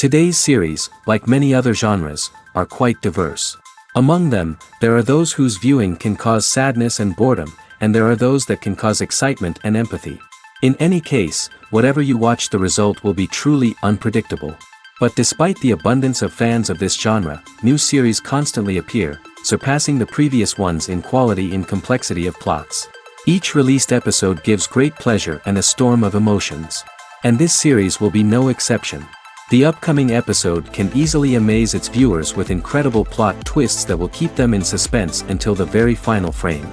Today's series, like many other genres, are quite diverse. Among them, there are those whose viewing can cause sadness and boredom, and there are those that can cause excitement and empathy. In any case, whatever you watch, the result will be truly unpredictable. But despite the abundance of fans of this genre, new series constantly appear, surpassing the previous ones in quality and complexity of plots. Each released episode gives great pleasure and a storm of emotions. And this series will be no exception. The upcoming episode can easily amaze its viewers with incredible plot twists that will keep them in suspense until the very final frame.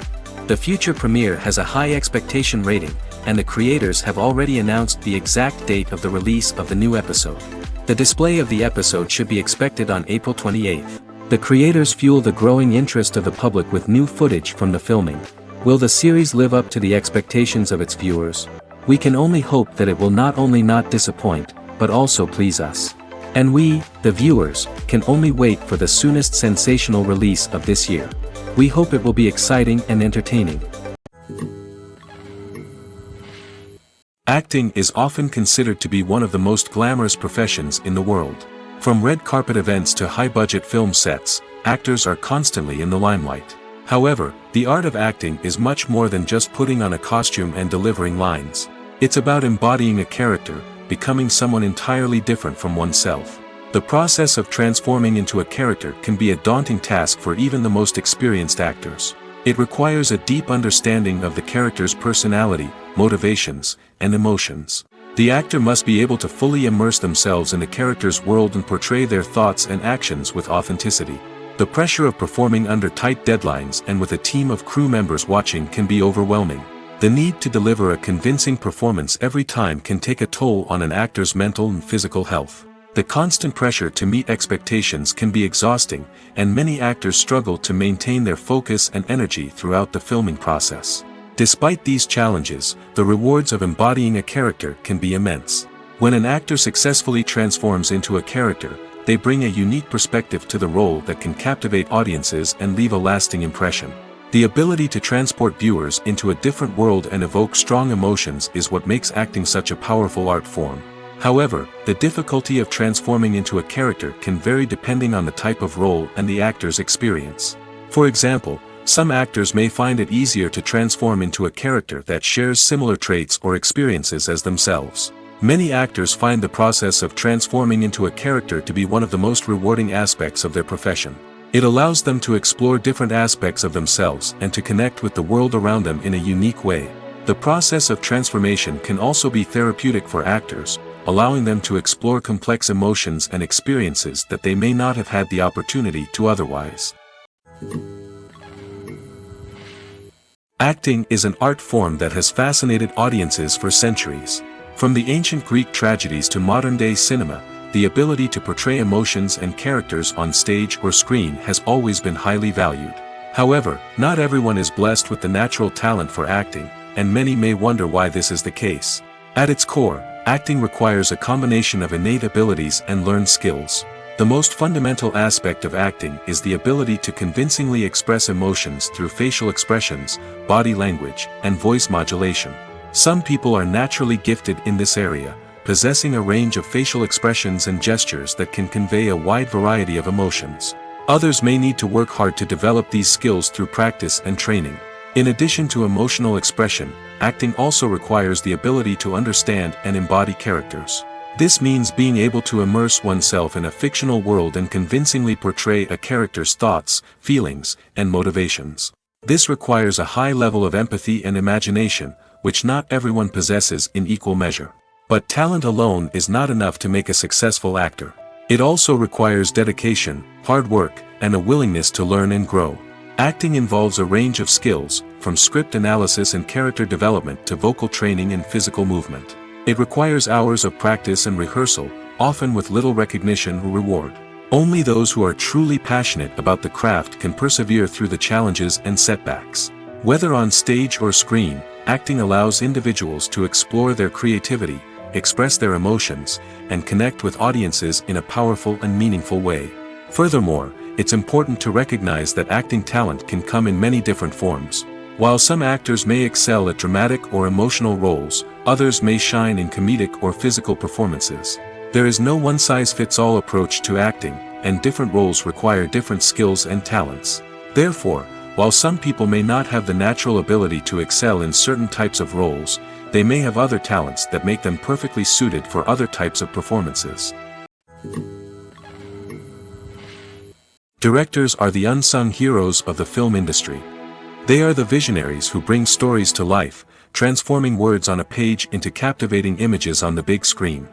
The future premiere has a high expectation rating, and the creators have already announced the exact date of the release of the new episode. The display of the episode should be expected on April 28th. The creators fuel the growing interest of the public with new footage from the filming. Will the series live up to the expectations of its viewers? We can only hope that it will not only not disappoint, but also please us. And we, the viewers, can only wait for the soonest sensational release of this year. We hope it will be exciting and entertaining. Acting is often considered to be one of the most glamorous professions in the world. From red carpet events to high-budget film sets, actors are constantly in the limelight. However, the art of acting is much more than just putting on a costume and delivering lines. It's about embodying a character, becoming someone entirely different from oneself. The process of transforming into a character can be a daunting task for even the most experienced actors. It requires a deep understanding of the character's personality, motivations, and emotions. The actor must be able to fully immerse themselves in the character's world and portray their thoughts and actions with authenticity. The pressure of performing under tight deadlines and with a team of crew members watching can be overwhelming. The need to deliver a convincing performance every time can take a toll on an actor's mental and physical health. The constant pressure to meet expectations can be exhausting, and many actors struggle to maintain their focus and energy throughout the filming process. Despite these challenges, the rewards of embodying a character can be immense. When an actor successfully transforms into a character, they bring a unique perspective to the role that can captivate audiences and leave a lasting impression. The ability to transport viewers into a different world and evoke strong emotions is what makes acting such a powerful art form. However, the difficulty of transforming into a character can vary depending on the type of role and the actor's experience. For example, some actors may find it easier to transform into a character that shares similar traits or experiences as themselves. Many actors find the process of transforming into a character to be one of the most rewarding aspects of their profession. It allows them to explore different aspects of themselves and to connect with the world around them in a unique way. The process of transformation can also be therapeutic for actors, allowing them to explore complex emotions and experiences that they may not have had the opportunity to otherwise. Acting is an art form that has fascinated audiences for centuries. From the ancient Greek tragedies to modern-day cinema, the ability to portray emotions and characters on stage or screen has always been highly valued. However, not everyone is blessed with the natural talent for acting, and many may wonder why this is the case. At its core, acting requires a combination of innate abilities and learned skills. The most fundamental aspect of acting is the ability to convincingly express emotions through facial expressions, body language, and voice modulation. Some people are naturally gifted in this area, possessing a range of facial expressions and gestures that can convey a wide variety of emotions. Others may need to work hard to develop these skills through practice and training. In addition to emotional expression, acting also requires the ability to understand and embody characters. This means being able to immerse oneself in a fictional world and convincingly portray a character's thoughts, feelings, and motivations. This requires a high level of empathy and imagination, which not everyone possesses in equal measure. But talent alone is not enough to make a successful actor. It also requires dedication, hard work, and a willingness to learn and grow. Acting involves a range of skills, from script analysis and character development to vocal training and physical movement. It requires hours of practice and rehearsal, often with little recognition or reward. Only those who are truly passionate about the craft can persevere through the challenges and setbacks. Whether on stage or screen, acting allows individuals to explore their creativity, express their emotions, and connect with audiences in a powerful and meaningful way. Furthermore, it's important to recognize that acting talent can come in many different forms. While some actors may excel at dramatic or emotional roles, others may shine in comedic or physical performances. There is no one-size-fits-all approach to acting, and different roles require different skills and talents. Therefore, while some people may not have the natural ability to excel in certain types of roles, they may have other talents that make them perfectly suited for other types of performances. Directors are the unsung heroes of the film industry. They are the visionaries who bring stories to life, transforming words on a page into captivating images on the big screen.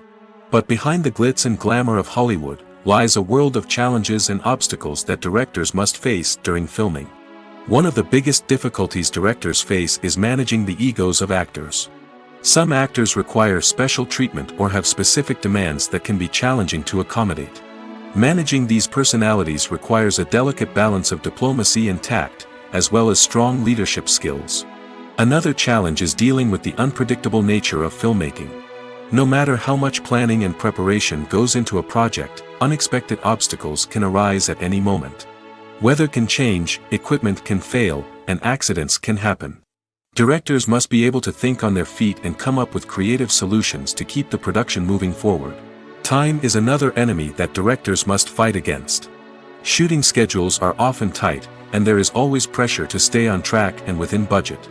But behind the glitz and glamour of Hollywood lies a world of challenges and obstacles that directors must face during filming. One of the biggest difficulties directors face is managing the egos of actors. Some actors require special treatment or have specific demands that can be challenging to accommodate. Managing these personalities requires a delicate balance of diplomacy and tact, as well as strong leadership skills. Another challenge is dealing with the unpredictable nature of filmmaking. No matter how much planning and preparation goes into a project, unexpected obstacles can arise at any moment. Weather can change, equipment can fail, and accidents can happen. Directors must be able to think on their feet and come up with creative solutions to keep the production moving forward. Time is another enemy that directors must fight against. Shooting schedules are often tight, and there is always pressure to stay on track and within budget.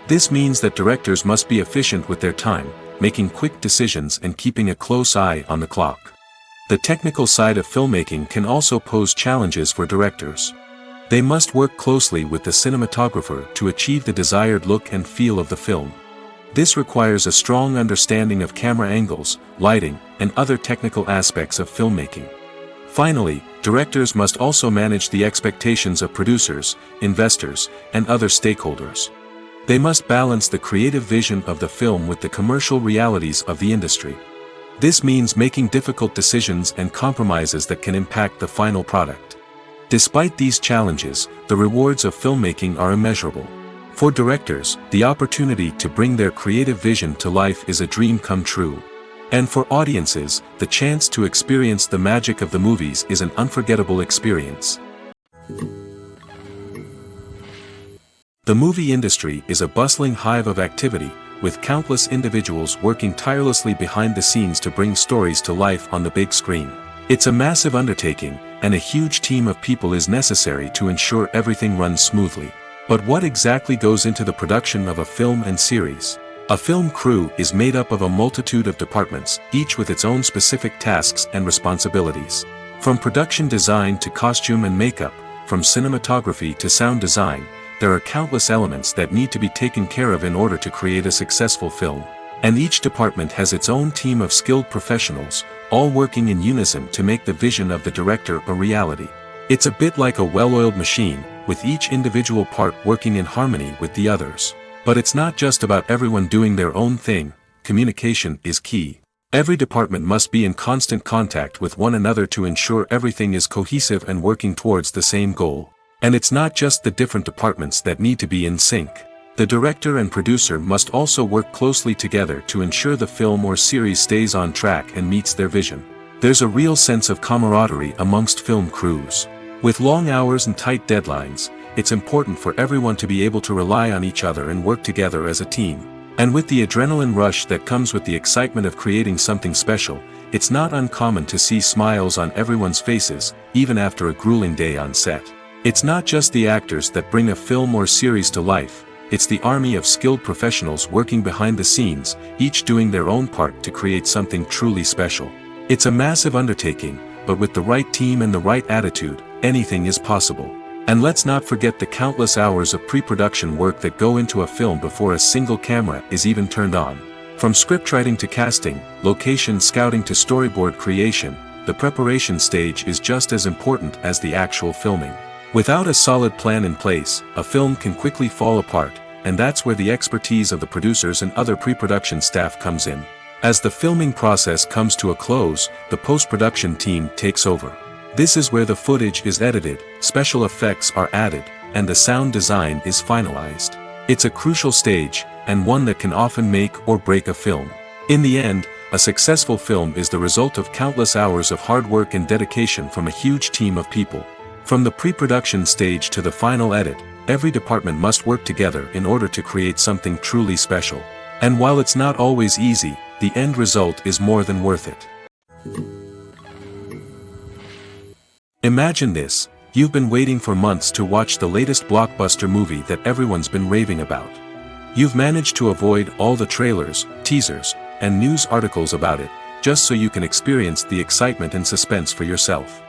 This means that directors must be efficient with their time, making quick decisions and keeping a close eye on the clock. The technical side of filmmaking can also pose challenges for directors. They must work closely with the cinematographer to achieve the desired look and feel of the film. This requires a strong understanding of camera angles, lighting, and other technical aspects of filmmaking. Finally, directors must also manage the expectations of producers, investors, and other stakeholders. They must balance the creative vision of the film with the commercial realities of the industry. This means making difficult decisions and compromises that can impact the final product. Despite these challenges, the rewards of filmmaking are immeasurable. For directors, the opportunity to bring their creative vision to life is a dream come true. And for audiences, the chance to experience the magic of the movies is an unforgettable experience. The movie industry is a bustling hive of activity, with countless individuals working tirelessly behind the scenes to bring stories to life on the big screen. It's a massive undertaking, and a huge team of people is necessary to ensure everything runs smoothly. But what exactly goes into the production of a film and series? A film crew is made up of a multitude of departments, each with its own specific tasks and responsibilities. From production design to costume and makeup, from cinematography to sound design, there are countless elements that need to be taken care of in order to create a successful film. And each department has its own team of skilled professionals, all working in unison to make the vision of the director a reality. It's a bit like a well-oiled machine, with each individual part working in harmony with the others. But it's not just about everyone doing their own thing. Communication is key. Every department must be in constant contact with one another to ensure everything is cohesive and working towards the same goal. And it's not just the different departments that need to be in sync. The director and producer must also work closely together to ensure the film or series stays on track and meets their vision. There's a real sense of camaraderie amongst film crews. With long hours and tight deadlines, it's important for everyone to be able to rely on each other and work together as a team. And with the adrenaline rush that comes with the excitement of creating something special, it's not uncommon to see smiles on everyone's faces, even after a grueling day on set. It's not just the actors that bring a film or series to life, it's the army of skilled professionals working behind the scenes, each doing their own part to create something truly special. It's a massive undertaking, but with the right team and the right attitude, anything is possible. And let's not forget the countless hours of pre-production work that go into a film before a single camera is even turned on. From scriptwriting to casting, location scouting to storyboard creation, the preparation stage is just as important as the actual filming. Without a solid plan in place, a film can quickly fall apart, and that's where the expertise of the producers and other pre-production staff comes in. As the filming process comes to a close, the post-production team takes over. This is where the footage is edited, special effects are added, and the sound design is finalized. It's a crucial stage, and one that can often make or break a film. In the end, a successful film is the result of countless hours of hard work and dedication from a huge team of people. From the pre-production stage to the final edit, every department must work together in order to create something truly special. And while it's not always easy, the end result is more than worth it. Imagine this, you've been waiting for months to watch the latest blockbuster movie that everyone's been raving about. You've managed to avoid all the trailers, teasers, and news articles about it, just so you can experience the excitement and suspense for yourself.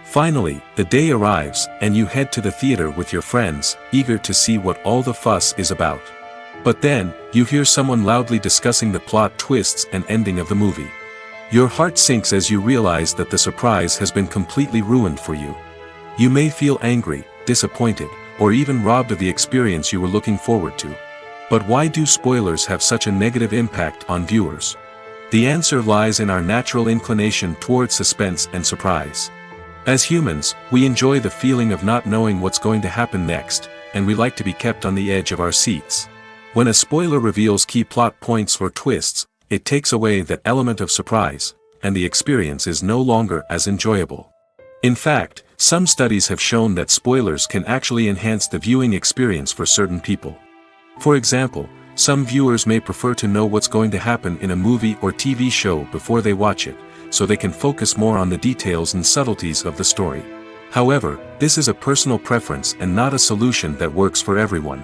Finally, the day arrives, and you head to the theater with your friends, eager to see what all the fuss is about. But then, you hear someone loudly discussing the plot twists and ending of the movie. Your heart sinks as you realize that the surprise has been completely ruined for you. You may feel angry, disappointed, or even robbed of the experience you were looking forward to. But why do spoilers have such a negative impact on viewers? The answer lies in our natural inclination toward suspense and surprise. As humans, we enjoy the feeling of not knowing what's going to happen next, and we like to be kept on the edge of our seats. When a spoiler reveals key plot points or twists, it takes away that element of surprise, and the experience is no longer as enjoyable. In fact, some studies have shown that spoilers can actually enhance the viewing experience for certain people. For example, some viewers may prefer to know what's going to happen in a movie or TV show before they watch it, so they can focus more on the details and subtleties of the story. However, this is a personal preference and not a solution that works for everyone.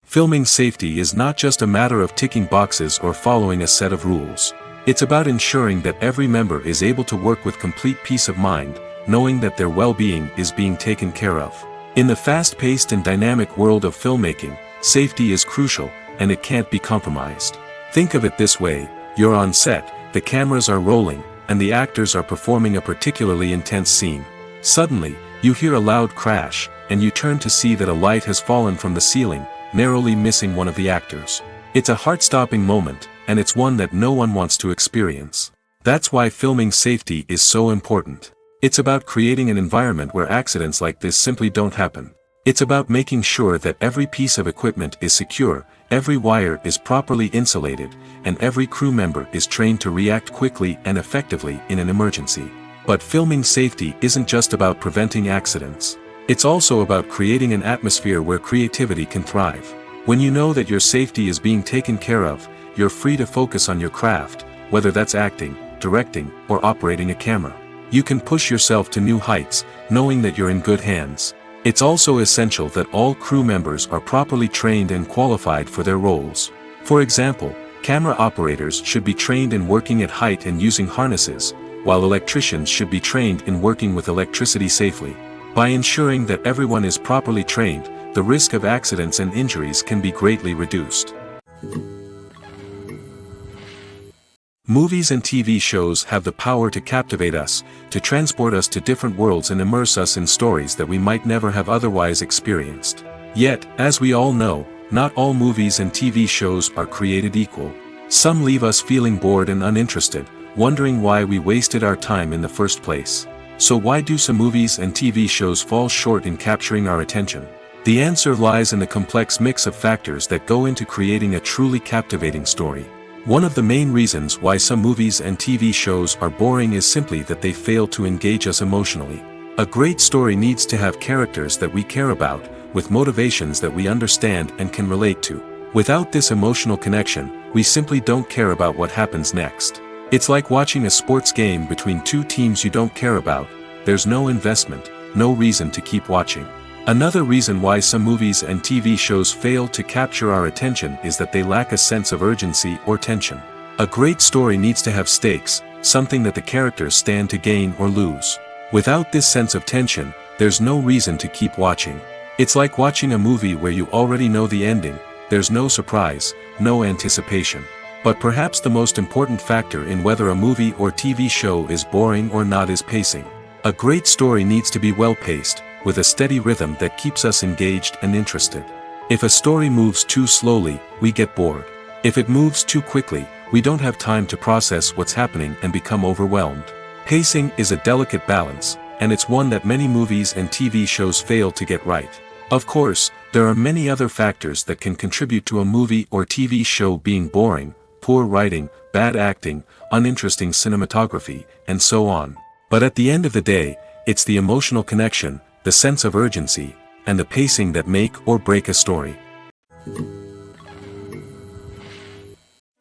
Filming safety is not just a matter of ticking boxes or following a set of rules. It's about ensuring that every member is able to work with complete peace of mind, knowing that their well-being is being taken care of. In the fast-paced and dynamic world of filmmaking, safety is crucial, and it can't be compromised. Think of it this way, you're on set, the cameras are rolling, and the actors are performing a particularly intense scene. Suddenly, you hear a loud crash, and you turn to see that a light has fallen from the ceiling, narrowly missing one of the actors. It's a heart-stopping moment, and it's one that no one wants to experience. That's why filming safety is so important. It's about creating an environment where accidents like this simply don't happen. It's about making sure that every piece of equipment is secure, every wire is properly insulated, and every crew member is trained to react quickly and effectively in an emergency. But filming safety isn't just about preventing accidents. It's also about creating an atmosphere where creativity can thrive. When you know that your safety is being taken care of, you're free to focus on your craft, whether that's acting, directing, or operating a camera. You can push yourself to new heights, knowing that you're in good hands. It's also essential that all crew members are properly trained and qualified for their roles. For example, camera operators should be trained in working at height and using harnesses, while electricians should be trained in working with electricity safely. By ensuring that everyone is properly trained, the risk of accidents and injuries can be greatly reduced. Movies and TV shows have the power to captivate us, to transport us to different worlds and immerse us in stories that we might never have otherwise experienced. Yet, as we all know, not all movies and TV shows are created equal. Some leave us feeling bored and uninterested, wondering why we wasted our time in the first place. So why do some movies and TV shows fall short in capturing our attention? The answer lies in the complex mix of factors that go into creating a truly captivating story. One of the main reasons why some movies and TV shows are boring is simply that they fail to engage us emotionally. A great story needs to have characters that we care about, with motivations that we understand and can relate to. Without this emotional connection, we simply don't care about what happens next. It's like watching a sports game between two teams you don't care about. There's no investment, no reason to keep watching. Another reason why some movies and TV shows fail to capture our attention is that they lack a sense of urgency or tension. A great story needs to have stakes, something that the characters stand to gain or lose. Without this sense of tension, there's no reason to keep watching. It's like watching a movie where you already know the ending, there's no surprise, no anticipation. But perhaps the most important factor in whether a movie or TV show is boring or not is pacing. A great story needs to be well-paced, with a steady rhythm that keeps us engaged and interested. If a story moves too slowly, we get bored. If it moves too quickly, we don't have time to process what's happening and become overwhelmed. Pacing is a delicate balance, and it's one that many movies and TV shows fail to get right. Of course, there are many other factors that can contribute to a movie or TV show being boring: poor writing, bad acting, uninteresting cinematography, and so on. But at the end of the day, it's the emotional connection, the sense of urgency, and the pacing that make or break a story.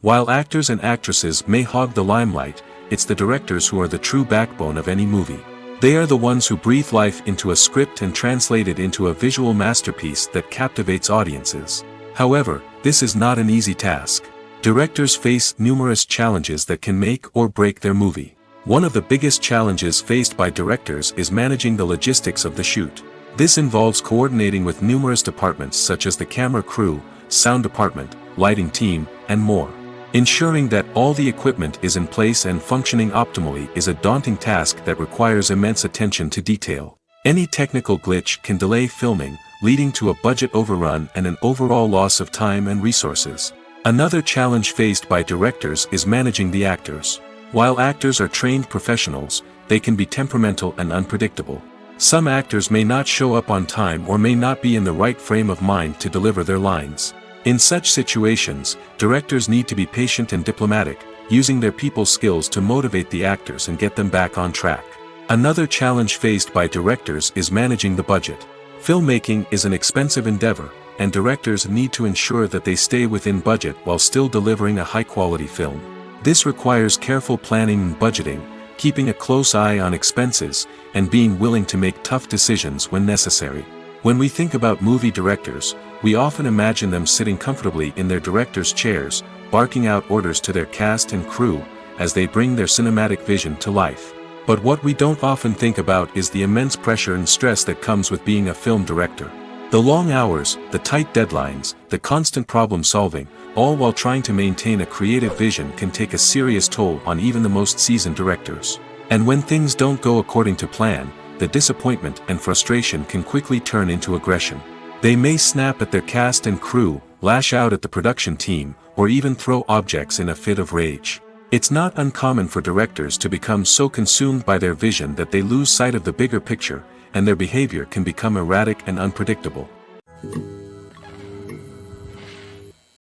While actors and actresses may hog the limelight, it's the directors who are the true backbone of any movie. They are the ones who breathe life into a script and translate it into a visual masterpiece that captivates audiences. However, this is not an easy task. Directors face numerous challenges that can make or break their movie. One of the biggest challenges faced by directors is managing the logistics of the shoot. This involves coordinating with numerous departments such as the camera crew, sound department, lighting team, and more. Ensuring that all the equipment is in place and functioning optimally is a daunting task that requires immense attention to detail. Any technical glitch can delay filming, leading to a budget overrun and an overall loss of time and resources. Another challenge faced by directors is managing the actors. While actors are trained professionals, they can be temperamental and unpredictable. Some actors may not show up on time or may not be in the right frame of mind to deliver their lines. In such situations, directors need to be patient and diplomatic, using their people skills to motivate the actors and get them back on track. Another challenge faced by directors is managing the budget. Filmmaking is an expensive endeavor, and directors need to ensure that they stay within budget while still delivering a high-quality film. This requires careful planning and budgeting, keeping a close eye on expenses, and being willing to make tough decisions when necessary. When we think about movie directors, we often imagine them sitting comfortably in their director's chairs, barking out orders to their cast and crew, as they bring their cinematic vision to life. But what we don't often think about is the immense pressure and stress that comes with being a film director. The long hours, the tight deadlines, the constant problem solving, all while trying to maintain a creative vision can take a serious toll on even the most seasoned directors. And when things don't go according to plan, the disappointment and frustration can quickly turn into aggression. They may snap at their cast and crew, lash out at the production team, or even throw objects in a fit of rage. It's not uncommon for directors to become so consumed by their vision that they lose sight of the bigger picture, and their behavior can become erratic and unpredictable.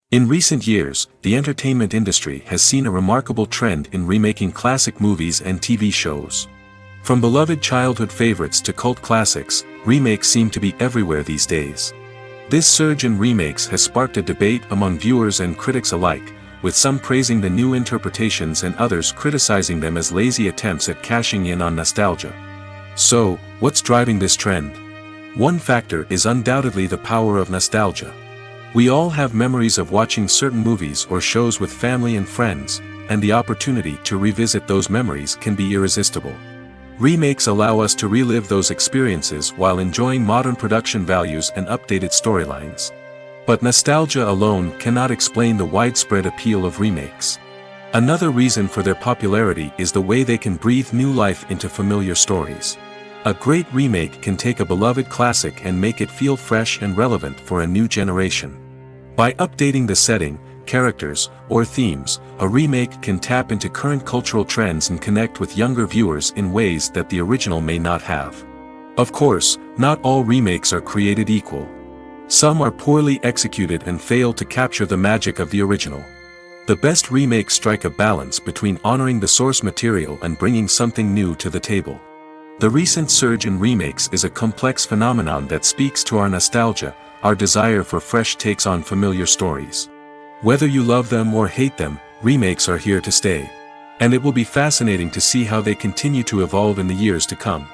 In recent years, the entertainment industry has seen a remarkable trend in remaking classic movies and TV shows. From beloved childhood favorites to cult classics, remakes seem to be everywhere these days. This surge in remakes has sparked a debate among viewers and critics alike, with some praising the new interpretations and others criticizing them as lazy attempts at cashing in on nostalgia. So, what's driving this trend? One factor is undoubtedly the power of nostalgia. We all have memories of watching certain movies or shows with family and friends, and the opportunity to revisit those memories can be irresistible. Remakes allow us to relive those experiences while enjoying modern production values and updated storylines. But nostalgia alone cannot explain the widespread appeal of remakes. Another reason for their popularity is the way they can breathe new life into familiar stories. A great remake can take a beloved classic and make it feel fresh and relevant for a new generation. By updating the setting, characters, or themes, a remake can tap into current cultural trends and connect with younger viewers in ways that the original may not have. Of course, not all remakes are created equal. Some are poorly executed and fail to capture the magic of the original. The best remakes strike a balance between honoring the source material and bringing something new to the table. The recent surge in remakes is a complex phenomenon that speaks to our nostalgia, our desire for fresh takes on familiar stories. Whether you love them or hate them, remakes are here to stay. And it will be fascinating to see how they continue to evolve in the years to come.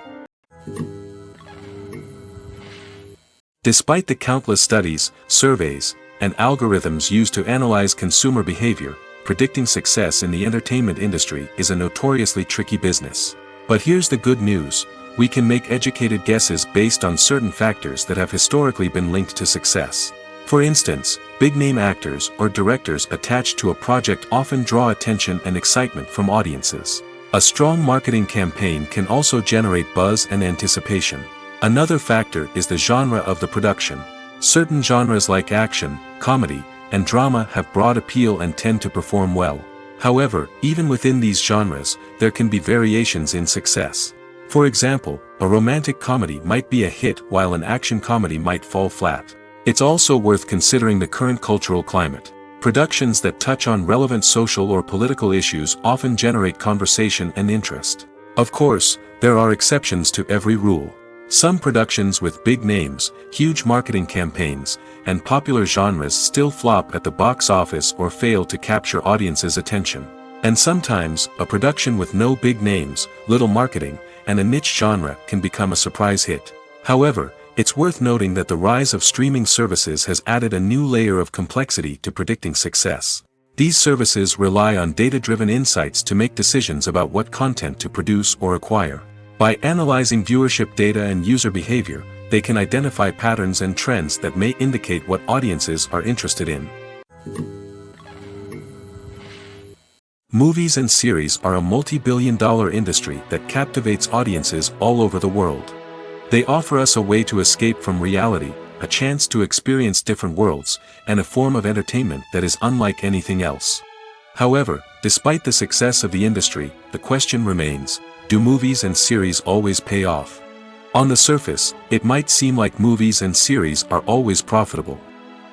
Despite the countless studies, surveys, and algorithms used to analyze consumer behavior, predicting success in the entertainment industry is a notoriously tricky business. But here's the good news: we can make educated guesses based on certain factors that have historically been linked to success. For instance, big-name actors or directors attached to a project often draw attention and excitement from audiences. A strong marketing campaign can also generate buzz and anticipation. Another factor is the genre of the production. Certain genres like action, comedy, and drama have broad appeal and tend to perform well. However, even within these genres, there can be variations in success. For example, a romantic comedy might be a hit while an action comedy might fall flat. It's also worth considering the current cultural climate. Productions that touch on relevant social or political issues often generate conversation and interest. Of course, there are exceptions to every rule. Some productions with big names, huge marketing campaigns, and popular genres still flop at the box office or fail to capture audiences' attention. And sometimes, a production with no big names, little marketing, and a niche genre can become a surprise hit. However, it's worth noting that the rise of streaming services has added a new layer of complexity to predicting success. These services rely on data-driven insights to make decisions about what content to produce or acquire. By analyzing viewership data and user behavior, they can identify patterns and trends that may indicate what audiences are interested in. Movies and series are a multi-billion-dollar industry that captivates audiences all over the world. They offer us a way to escape from reality, a chance to experience different worlds, and a form of entertainment that is unlike anything else. However, despite the success of the industry, the question remains, do movies and series always pay off? On the surface, it might seem like movies and series are always profitable.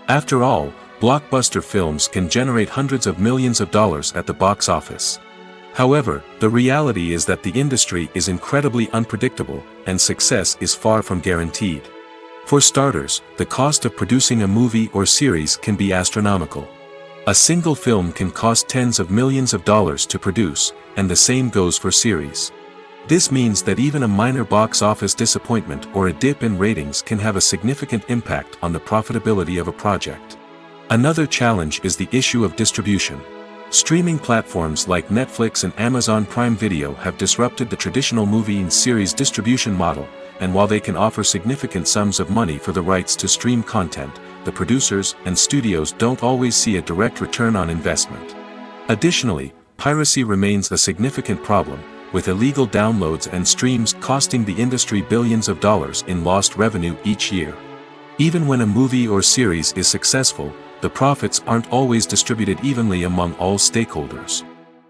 After all, blockbuster films can generate hundreds of millions of dollars at the box office. However, the reality is that the industry is incredibly unpredictable, and success is far from guaranteed. For starters, the cost of producing a movie or series can be astronomical. A single film can cost tens of millions of dollars to produce, and the same goes for series. This means that even a minor box office disappointment or a dip in ratings can have a significant impact on the profitability of a project. Another challenge is the issue of distribution. Streaming platforms like Netflix and Amazon Prime Video have disrupted the traditional movie and series distribution model, and while they can offer significant sums of money for the rights to stream content, the producers and studios don't always see a direct return on investment. Additionally, piracy remains a significant problem, with illegal downloads and streams costing the industry billions of dollars in lost revenue each year. Even when a movie or series is successful, the profits aren't always distributed evenly among all stakeholders.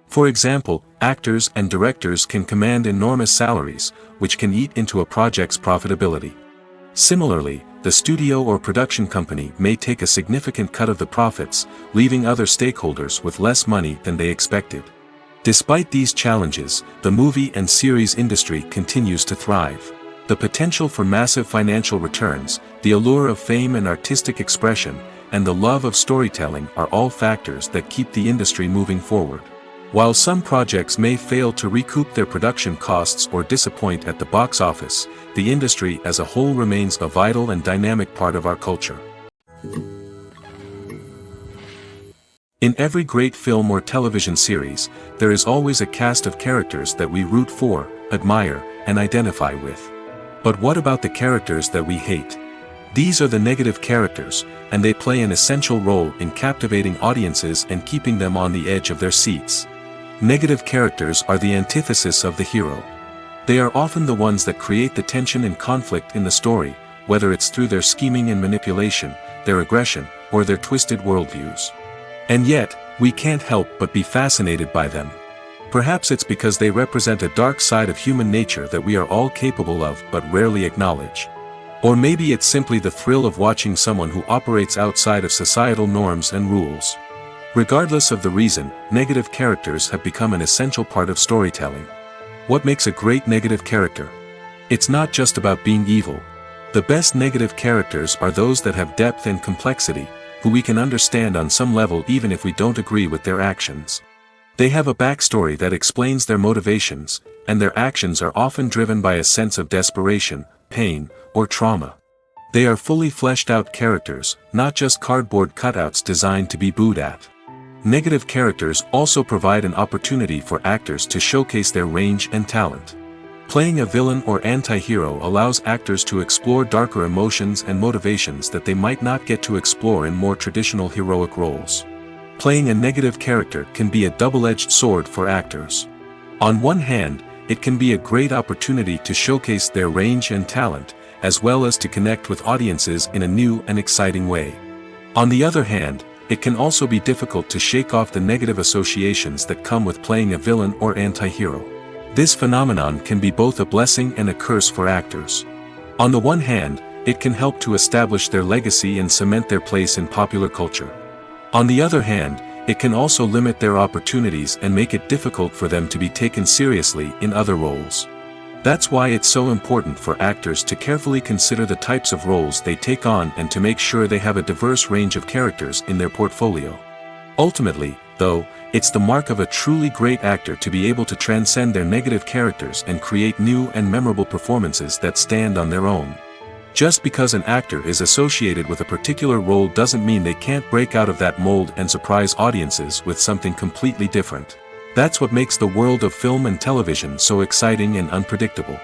For example, actors and directors can command enormous salaries, which can eat into a project's profitability. Similarly, the studio or production company may take a significant cut of the profits, leaving other stakeholders with less money than they expected. Despite these challenges, the movie and series industry continues to thrive. The potential for massive financial returns, the allure of fame and artistic expression, and the love of storytelling are all factors that keep the industry moving forward. While some projects may fail to recoup their production costs or disappoint at the box office, the industry as a whole remains a vital and dynamic part of our culture. In every great film or television series, there is always a cast of characters that we root for, admire, and identify with. But what about the characters that we hate? These are the negative characters, and they play an essential role in captivating audiences and keeping them on the edge of their seats. Negative characters are the antithesis of the hero. They are often the ones that create the tension and conflict in the story, whether it's through their scheming and manipulation, their aggression, or their twisted worldviews. And yet, we can't help but be fascinated by them. Perhaps it's because they represent a dark side of human nature that we are all capable of but rarely acknowledge. Or maybe it's simply the thrill of watching someone who operates outside of societal norms and rules. Regardless of the reason, negative characters have become an essential part of storytelling. What makes a great negative character? It's not just about being evil. The best negative characters are those that have depth and complexity, who we can understand on some level even if we don't agree with their actions. They have a backstory that explains their motivations, and their actions are often driven by a sense of desperation, pain, or trauma. They are fully fleshed out characters, not just cardboard cutouts designed to be booed at. Negative characters also provide an opportunity for actors to showcase their range and talent. Playing a villain or anti-hero allows actors to explore darker emotions and motivations that they might not get to explore in more traditional heroic roles. Playing a negative character can be a double-edged sword for actors. On one hand, it can be a great opportunity to showcase their range and talent, as well as to connect with audiences in a new and exciting way. On the other hand, it can also be difficult to shake off the negative associations that come with playing a villain or anti-hero. This phenomenon can be both a blessing and a curse for actors. On the one hand, it can help to establish their legacy and cement their place in popular culture. On the other hand, it can also limit their opportunities and make it difficult for them to be taken seriously in other roles. That's why it's so important for actors to carefully consider the types of roles they take on and to make sure they have a diverse range of characters in their portfolio. Ultimately, though, it's the mark of a truly great actor to be able to transcend their negative characters and create new and memorable performances that stand on their own. Just because an actor is associated with a particular role doesn't mean they can't break out of that mold and surprise audiences with something completely different. That's what makes the world of film and television so exciting and unpredictable.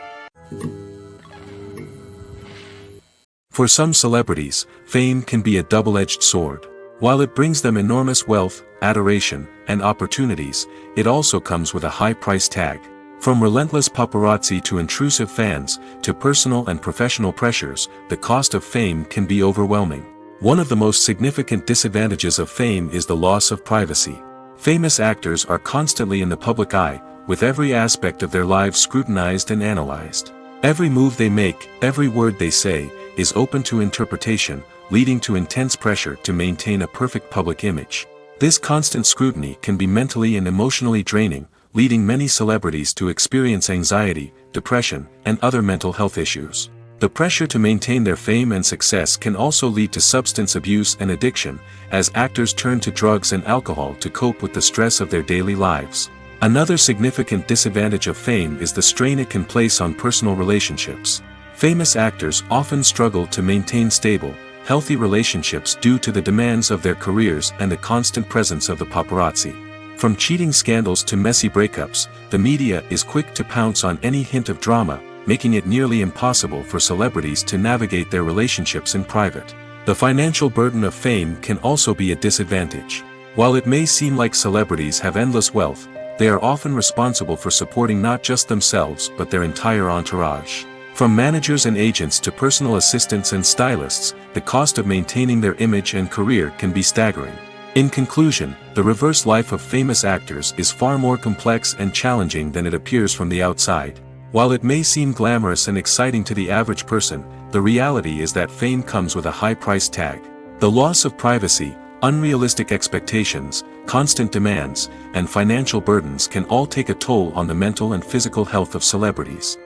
For some celebrities, fame can be a double-edged sword. While it brings them enormous wealth, adoration, and opportunities, it also comes with a high price tag. From relentless paparazzi to intrusive fans, to personal and professional pressures, the cost of fame can be overwhelming. One of the most significant disadvantages of fame is the loss of privacy. Famous actors are constantly in the public eye, with every aspect of their lives scrutinized and analyzed. Every move they make, every word they say, is open to interpretation, leading to intense pressure to maintain a perfect public image. This constant scrutiny can be mentally and emotionally draining, leading many celebrities to experience anxiety, depression, and other mental health issues. The pressure to maintain their fame and success can also lead to substance abuse and addiction, as actors turn to drugs and alcohol to cope with the stress of their daily lives. Another significant disadvantage of fame is the strain it can place on personal relationships. Famous actors often struggle to maintain stable, healthy relationships due to the demands of their careers and the constant presence of the paparazzi. From cheating scandals to messy breakups, the media is quick to pounce on any hint of drama, making it nearly impossible for celebrities to navigate their relationships in private. The financial burden of fame can also be a disadvantage. While it may seem like celebrities have endless wealth, they are often responsible for supporting not just themselves but their entire entourage. From managers and agents to personal assistants and stylists, the cost of maintaining their image and career can be staggering. In conclusion, the reverse life of famous actors is far more complex and challenging than it appears from the outside. While it may seem glamorous and exciting to the average person, the reality is that fame comes with a high price tag. The loss of privacy, unrealistic expectations, constant demands, and financial burdens can all take a toll on the mental and physical health of celebrities.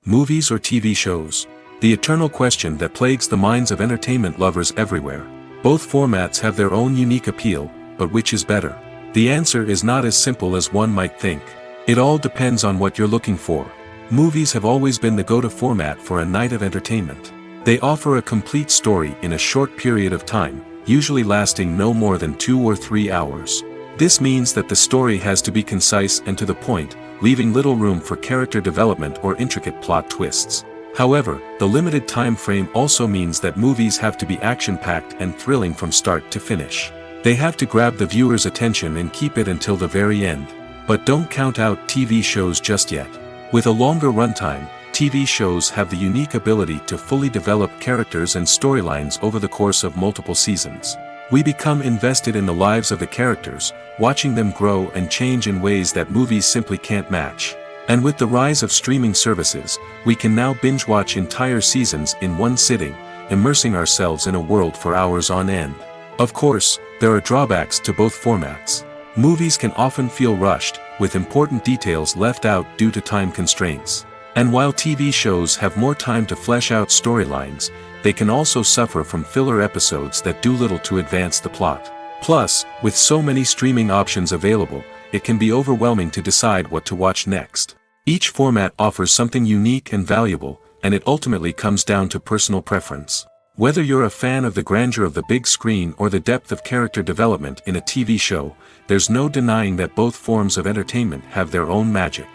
Movies or TV shows? The eternal question that plagues the minds of entertainment lovers everywhere. Both formats have their own unique appeal, but which is better? The answer is not as simple as one might think. It all depends on what you're looking for. Movies have always been the go-to format for a night of entertainment. They offer a complete story in a short period of time, usually lasting no more than 2 or 3 hours. This means that the story has to be concise and to the point, leaving little room for character development or intricate plot twists. However, the limited time frame also means that movies have to be action-packed and thrilling from start to finish. They have to grab the viewer's attention and keep it until the very end. But don't count out TV shows just yet. With a longer runtime, TV shows have the unique ability to fully develop characters and storylines over the course of multiple seasons. We become invested in the lives of the characters, watching them grow and change in ways that movies simply can't match. And with the rise of streaming services, we can now binge-watch entire seasons in one sitting, immersing ourselves in a world for hours on end. Of course, there are drawbacks to both formats. Movies can often feel rushed, with important details left out due to time constraints. And while TV shows have more time to flesh out storylines, they can also suffer from filler episodes that do little to advance the plot. Plus, with so many streaming options available, it can be overwhelming to decide what to watch next. Each format offers something unique and valuable, and it ultimately comes down to personal preference. Whether you're a fan of the grandeur of the big screen or the depth of character development in a TV show, there's no denying that both forms of entertainment have their own magic.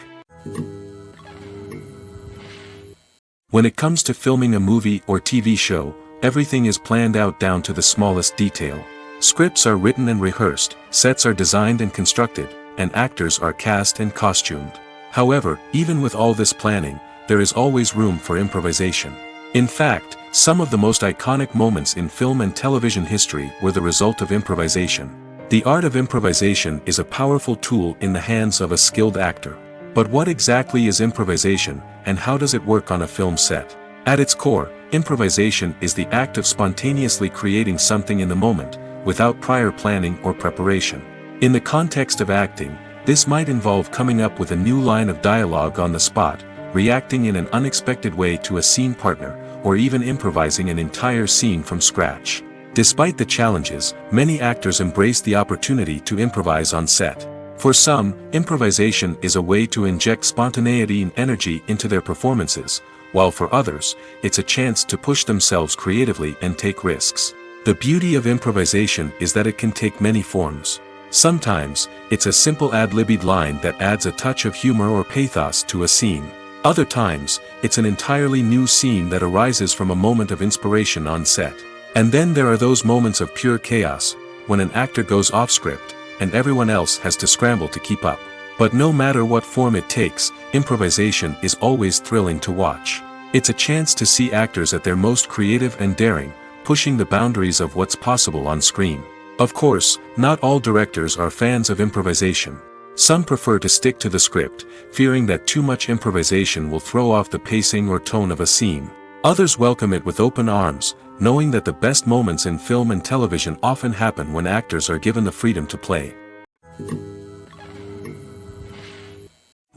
When it comes to filming a movie or TV show, everything is planned out down to the smallest detail. Scripts are written and rehearsed, sets are designed and constructed, and actors are cast and costumed. However, even with all this planning, there is always room for improvisation. In fact, some of the most iconic moments in film and television history were the result of improvisation. The art of improvisation is a powerful tool in the hands of a skilled actor. But what exactly is improvisation, and how does it work on a film set? At its core, improvisation is the act of spontaneously creating something in the moment, without prior planning or preparation. In the context of acting, this might involve coming up with a new line of dialogue on the spot, reacting in an unexpected way to a scene partner, or even improvising an entire scene from scratch. Despite the challenges, many actors embrace the opportunity to improvise on set. For some, improvisation is a way to inject spontaneity and energy into their performances, while for others, it's a chance to push themselves creatively and take risks. The beauty of improvisation is that it can take many forms. Sometimes, it's a simple ad-libbed line that adds a touch of humor or pathos to a scene. Other times, it's an entirely new scene that arises from a moment of inspiration on set. And then there are those moments of pure chaos, when an actor goes off script, and everyone else has to scramble to keep up. But no matter what form it takes, improvisation is always thrilling to watch. It's a chance to see actors at their most creative and daring, pushing the boundaries of what's possible on screen. Of course, not all directors are fans of improvisation. Some prefer to stick to the script, fearing that too much improvisation will throw off the pacing or tone of a scene. Others welcome it with open arms, knowing that the best moments in film and television often happen when actors are given the freedom to play.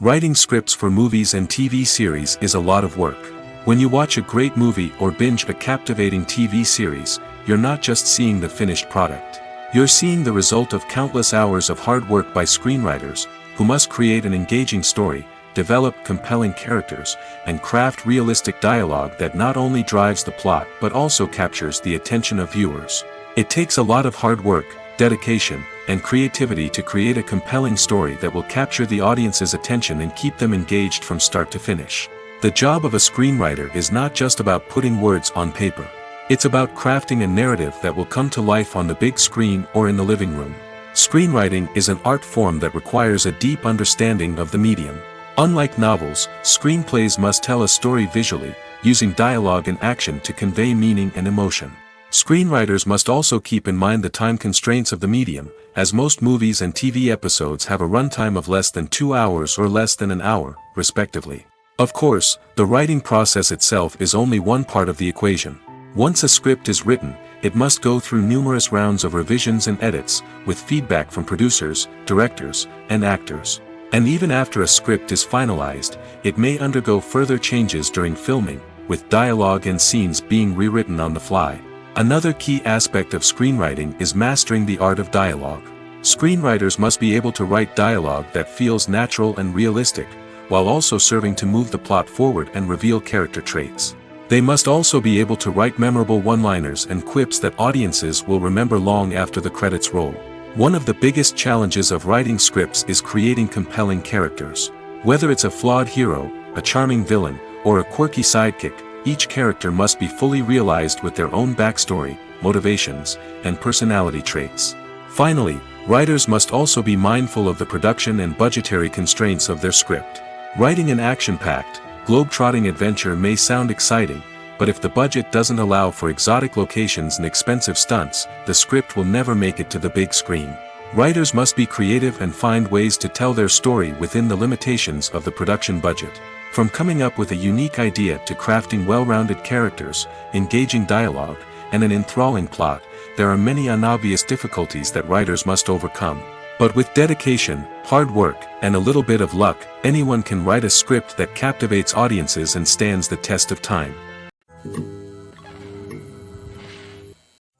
Writing scripts for movies and TV series is a lot of work. When you watch a great movie or binge a captivating TV series, you're not just seeing the finished product. You're seeing the result of countless hours of hard work by screenwriters, who must create an engaging story, develop compelling characters, and craft realistic dialogue that not only drives the plot but also captures the attention of viewers. It takes a lot of hard work, dedication, and creativity to create a compelling story that will capture the audience's attention and keep them engaged from start to finish. The job of a screenwriter is not just about putting words on paper. It's about crafting a narrative that will come to life on the big screen or in the living room. Screenwriting is an art form that requires a deep understanding of the medium. Unlike novels, screenplays must tell a story visually, using dialogue and action to convey meaning and emotion. Screenwriters must also keep in mind the time constraints of the medium, as most movies and TV episodes have a runtime of less than 2 hours or less than an hour, respectively. Of course, the writing process itself is only one part of the equation. Once a script is written, it must go through numerous rounds of revisions and edits, with feedback from producers, directors, and actors. And even after a script is finalized, it may undergo further changes during filming, with dialogue and scenes being rewritten on the fly. Another key aspect of screenwriting is mastering the art of dialogue. Screenwriters must be able to write dialogue that feels natural and realistic, while also serving to move the plot forward and reveal character traits. They must also be able to write memorable one-liners and quips that audiences will remember long after the credits roll. One of the biggest challenges of writing scripts is creating compelling characters. Whether it's a flawed hero, a charming villain, or a quirky sidekick, each character must be fully realized with their own backstory, motivations, and personality traits. Finally, writers must also be mindful of the production and budgetary constraints of their script. Writing an action-packed, globe-trotting adventure may sound exciting, but if the budget doesn't allow for exotic locations and expensive stunts, the script will never make it to the big screen. Writers must be creative and find ways to tell their story within the limitations of the production budget. From coming up with a unique idea to crafting well-rounded characters, engaging dialogue, and an enthralling plot, there are many unobvious difficulties that writers must overcome. But with dedication, hard work, and a little bit of luck, anyone can write a script that captivates audiences and stands the test of time.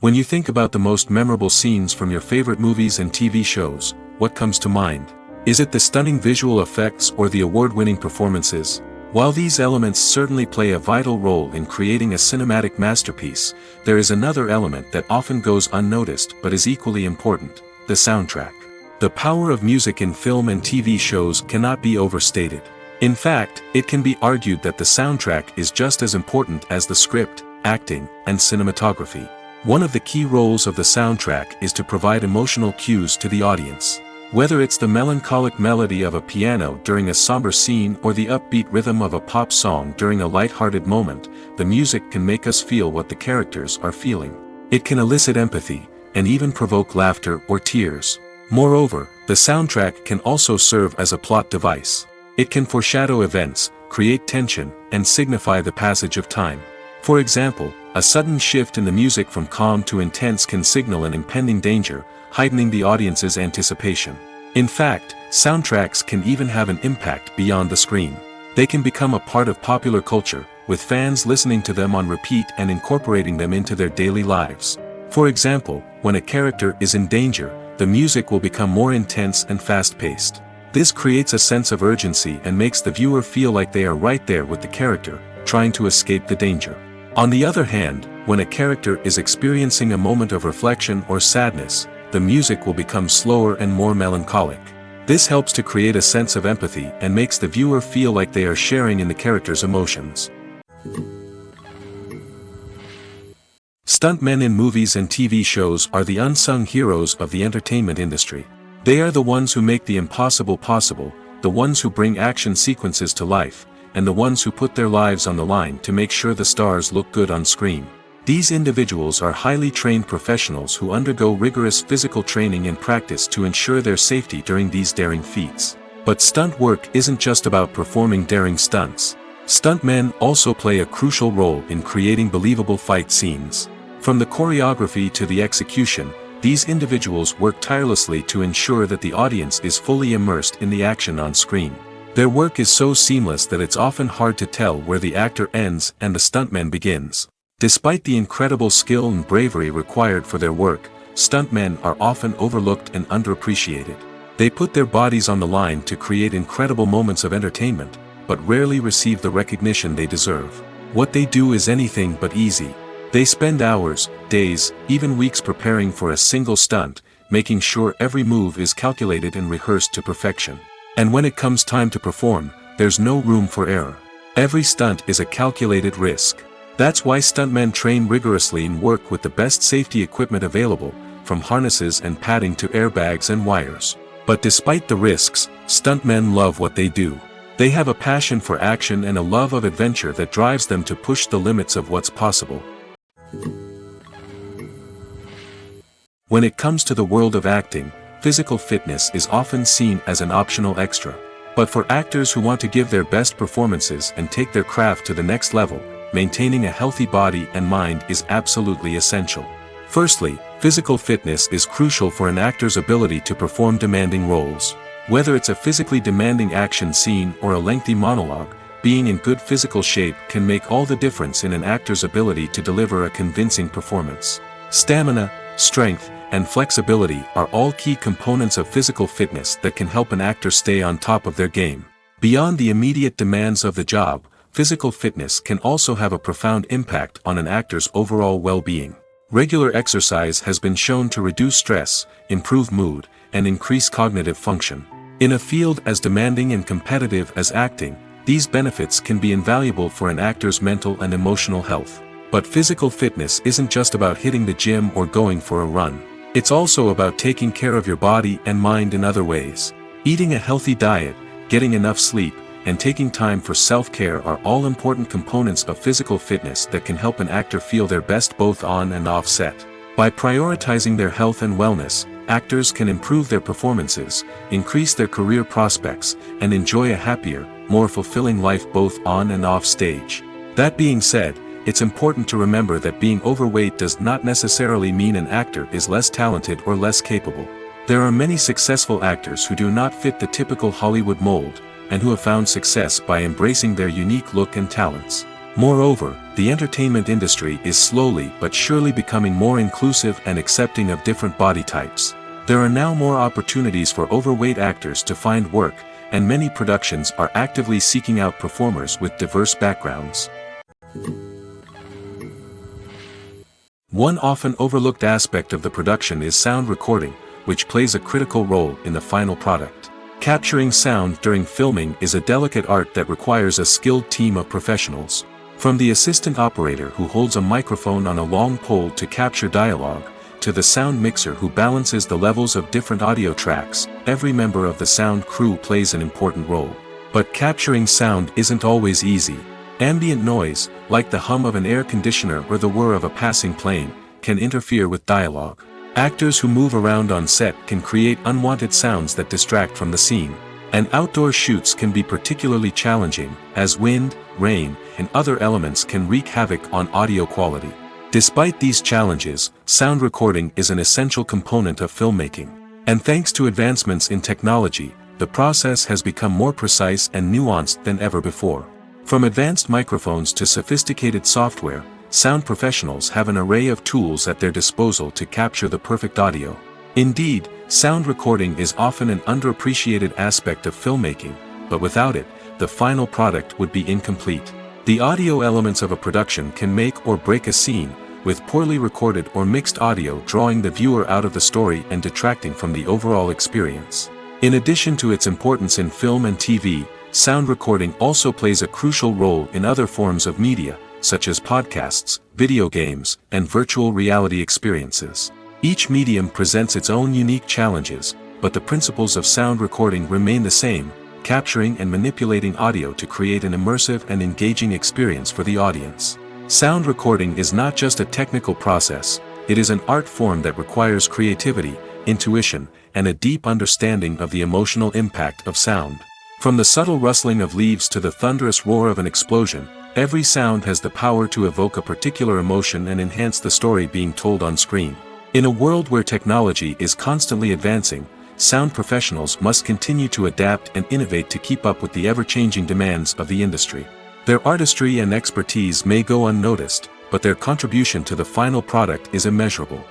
When you think about the most memorable scenes from your favorite movies and TV shows, what comes to mind? Is it the stunning visual effects or the award-winning performances? While these elements certainly play a vital role in creating a cinematic masterpiece, there is another element that often goes unnoticed but is equally important: the soundtrack. The power of music in film and TV shows cannot be overstated. In fact, it can be argued that the soundtrack is just as important as the script, acting, and cinematography. One of the key roles of the soundtrack is to provide emotional cues to the audience. Whether it's the melancholic melody of a piano during a somber scene or the upbeat rhythm of a pop song during a light-hearted moment, the music can make us feel what the characters are feeling. It can elicit empathy, and even provoke laughter or tears. Moreover, the soundtrack can also serve as a plot device. It can foreshadow events, create tension, and signify the passage of time. For example, a sudden shift in the music from calm to intense can signal an impending danger, heightening the audience's anticipation. In fact, soundtracks can even have an impact beyond the screen. They can become a part of popular culture, with fans listening to them on repeat and incorporating them into their daily lives. For example, when a character is in danger, the music will become more intense and fast-paced. This creates a sense of urgency and makes the viewer feel like they are right there with the character, trying to escape the danger. On the other hand, when a character is experiencing a moment of reflection or sadness, the music will become slower and more melancholic. This helps to create a sense of empathy and makes the viewer feel like they are sharing in the character's emotions. Stuntmen in movies and TV shows are the unsung heroes of the entertainment industry. They are the ones who make the impossible possible, the ones who bring action sequences to life, and the ones who put their lives on the line to make sure the stars look good on screen. These individuals are highly trained professionals who undergo rigorous physical training and practice to ensure their safety during these daring feats. But stunt work isn't just about performing daring stunts. Stuntmen also play a crucial role in creating believable fight scenes. From the choreography to the execution, these individuals work tirelessly to ensure that the audience is fully immersed in the action on screen. Their work is so seamless that it's often hard to tell where the actor ends and the stuntman begins. Despite the incredible skill and bravery required for their work, stuntmen are often overlooked and underappreciated. They put their bodies on the line to create incredible moments of entertainment, but rarely receive the recognition they deserve. What they do is anything but easy. They spend hours, days, even weeks preparing for a single stunt, making sure every move is calculated and rehearsed to perfection. And when it comes time to perform, there's no room for error. Every stunt is a calculated risk. That's why stuntmen train rigorously and work with the best safety equipment available, from harnesses and padding to airbags and wires. But despite the risks, stuntmen love what they do. They have a passion for action and a love of adventure that drives them to push the limits of what's possible. When it comes to the world of acting, physical fitness is often seen as an optional extra. But for actors who want to give their best performances and take their craft to the next level, maintaining a healthy body and mind is absolutely essential. Firstly, physical fitness is crucial for an actor's ability to perform demanding roles. Whether it's a physically demanding action scene or a lengthy monologue, being in good physical shape can make all the difference in an actor's ability to deliver a convincing performance. Stamina, strength, and flexibility are all key components of physical fitness that can help an actor stay on top of their game. Beyond the immediate demands of the job, physical fitness can also have a profound impact on an actor's overall well-being. Regular exercise has been shown to reduce stress, improve mood, and increase cognitive function. In a field as demanding and competitive as acting, these benefits can be invaluable for an actor's mental and emotional health. But physical fitness isn't just about hitting the gym or going for a run. It's also about taking care of your body and mind in other ways. Eating a healthy diet, getting enough sleep, and taking time for self-care are all important components of physical fitness that can help an actor feel their best both on and off set. By prioritizing their health and wellness, actors can improve their performances, increase their career prospects, and enjoy a happier, more fulfilling life both on and off stage. That being said, it's important to remember that being overweight does not necessarily mean an actor is less talented or less capable. There are many successful actors who do not fit the typical Hollywood mold, and who have found success by embracing their unique look and talents. Moreover, the entertainment industry is slowly but surely becoming more inclusive and accepting of different body types. There are now more opportunities for overweight actors to find work, and many productions are actively seeking out performers with diverse backgrounds. One often overlooked aspect of the production is sound recording, which plays a critical role in the final product. Capturing sound during filming is a delicate art that requires a skilled team of professionals. From the assistant operator who holds a microphone on a long pole to capture dialogue, to the sound mixer who balances the levels of different audio tracks, every member of the sound crew plays an important role. But capturing sound isn't always easy. Ambient noise, like the hum of an air conditioner or the whir of a passing plane, can interfere with dialogue. Actors who move around on set can create unwanted sounds that distract from the scene. And outdoor shoots can be particularly challenging, as wind, rain, and other elements can wreak havoc on audio quality. Despite these challenges, sound recording is an essential component of filmmaking. And thanks to advancements in technology, the process has become more precise and nuanced than ever before. From advanced microphones to sophisticated software, sound professionals have an array of tools at their disposal to capture the perfect audio. Indeed, sound recording is often an underappreciated aspect of filmmaking, but without it, the final product would be incomplete. The audio elements of a production can make or break a scene, with poorly recorded or mixed audio drawing the viewer out of the story and detracting from the overall experience. In addition to its importance in film and TV, sound recording also plays a crucial role in other forms of media, such as podcasts, video games, and virtual reality experiences. Each medium presents its own unique challenges, but the principles of sound recording remain the same, capturing and manipulating audio to create an immersive and engaging experience for the audience. Sound recording is not just a technical process, it is an art form that requires creativity, intuition, and a deep understanding of the emotional impact of sound. From the subtle rustling of leaves to the thunderous roar of an explosion, every sound has the power to evoke a particular emotion and enhance the story being told on screen. In a world where technology is constantly advancing, sound professionals must continue to adapt and innovate to keep up with the ever-changing demands of the industry. Their artistry and expertise may go unnoticed, but their contribution to the final product is immeasurable.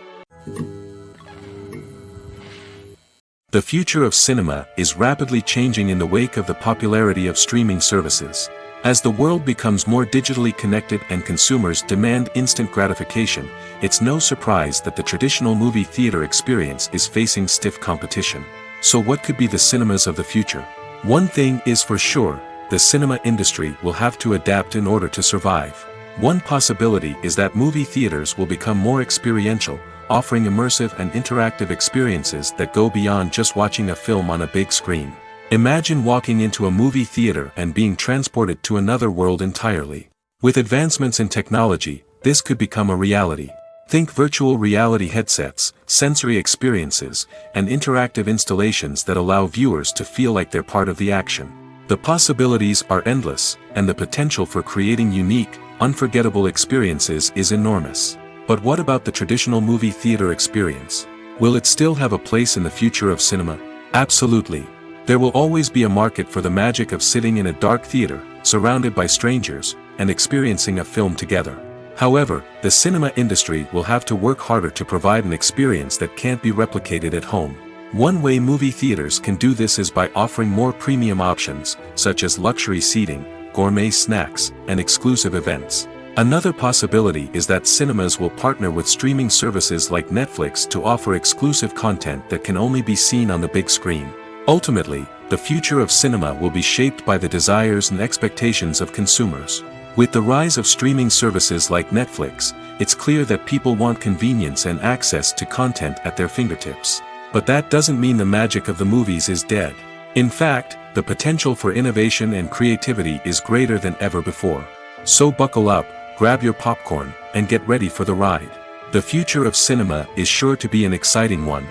The future of cinema is rapidly changing in the wake of the popularity of streaming services. As the world becomes more digitally connected and consumers demand instant gratification, it's no surprise that the traditional movie theater experience is facing stiff competition. So what could be the cinemas of the future? One thing is for sure, the cinema industry will have to adapt in order to survive. One possibility is that movie theaters will become more experiential, offering immersive and interactive experiences that go beyond just watching a film on a big screen. Imagine walking into a movie theater and being transported to another world entirely. With advancements in technology, this could become a reality. Think virtual reality headsets, sensory experiences, and interactive installations that allow viewers to feel like they're part of the action. The possibilities are endless, and the potential for creating unique, unforgettable experiences is enormous. But what about the traditional movie theater experience? Will it still have a place in the future of cinema? Absolutely. There will always be a market for the magic of sitting in a dark theater, surrounded by strangers, and experiencing a film together. However, the cinema industry will have to work harder to provide an experience that can't be replicated at home. One way movie theaters can do this is by offering more premium options, such as luxury seating, gourmet snacks, and exclusive events. Another possibility is that cinemas will partner with streaming services like Netflix to offer exclusive content that can only be seen on the big screen. Ultimately, the future of cinema will be shaped by the desires and expectations of consumers. With the rise of streaming services like Netflix, it's clear that people want convenience and access to content at their fingertips. But that doesn't mean the magic of the movies is dead. In fact, the potential for innovation and creativity is greater than ever before. So buckle up, grab your popcorn, and get ready for the ride. The future of cinema is sure to be an exciting one.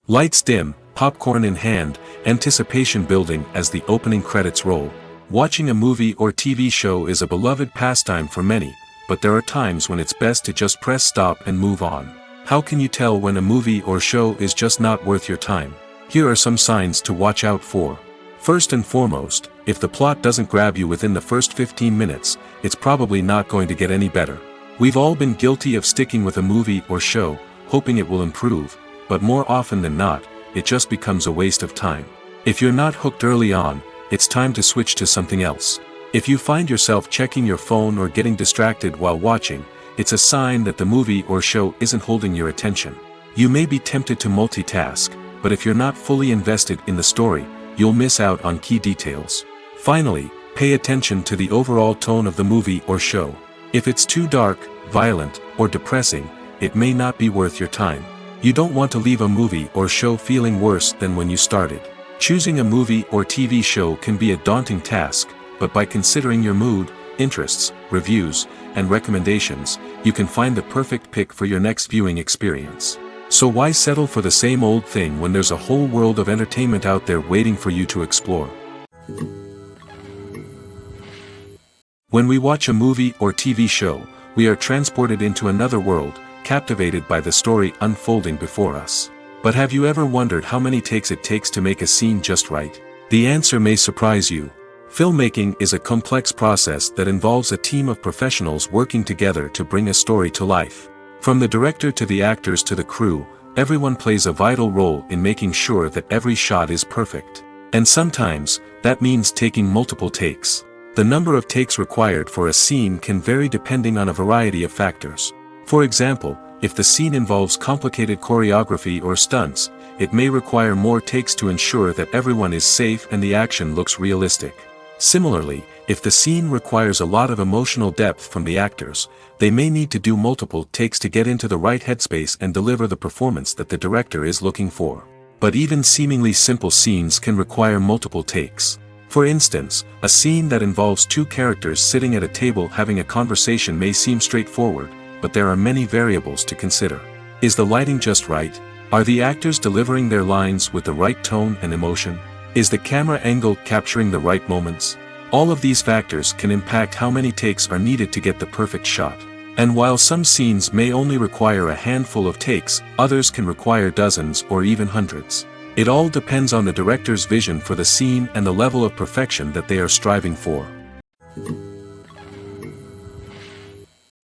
Lights dim, popcorn in hand, anticipation building as the opening credits roll. Watching a movie or TV show is a beloved pastime for many, but there are times when it's best to just press stop and move on. How can you tell when a movie or show is just not worth your time? Here are some signs to watch out for. First and foremost, if the plot doesn't grab you within the first 15 minutes, it's probably not going to get any better. We've all been guilty of sticking with a movie or show, hoping it will improve, but more often than not, it just becomes a waste of time. If you're not hooked early on, it's time to switch to something else. If you find yourself checking your phone or getting distracted while watching, it's a sign that the movie or show isn't holding your attention. You may be tempted to multitask, but if you're not fully invested in the story, you'll miss out on key details. Finally, pay attention to the overall tone of the movie or show. If it's too dark, violent, or depressing, it may not be worth your time. You don't want to leave a movie or show feeling worse than when you started. Choosing a movie or TV show can be a daunting task, but by considering your mood, interests, reviews, and recommendations, you can find the perfect pick for your next viewing experience. So why settle for the same old thing when there's a whole world of entertainment out there waiting for you to explore? When we watch a movie or TV show, we are transported into another world, captivated by the story unfolding before us. But have you ever wondered how many takes it takes to make a scene just right? The answer may surprise you. Filmmaking is a complex process that involves a team of professionals working together to bring a story to life. From the director to the actors to the crew, everyone plays a vital role in making sure that every shot is perfect. And sometimes, that means taking multiple takes. The number of takes required for a scene can vary depending on a variety of factors. For example, if the scene involves complicated choreography or stunts, it may require more takes to ensure that everyone is safe and the action looks realistic. Similarly, if the scene requires a lot of emotional depth from the actors, they may need to do multiple takes to get into the right headspace and deliver the performance that the director is looking for. But even seemingly simple scenes can require multiple takes. For instance, a scene that involves two characters sitting at a table having a conversation may seem straightforward, but there are many variables to consider. Is the lighting just right? Are the actors delivering their lines with the right tone and emotion? Is the camera angle capturing the right moments? All of these factors can impact how many takes are needed to get the perfect shot. And while some scenes may only require a handful of takes, others can require dozens or even hundreds. It all depends on the director's vision for the scene and the level of perfection that they are striving for.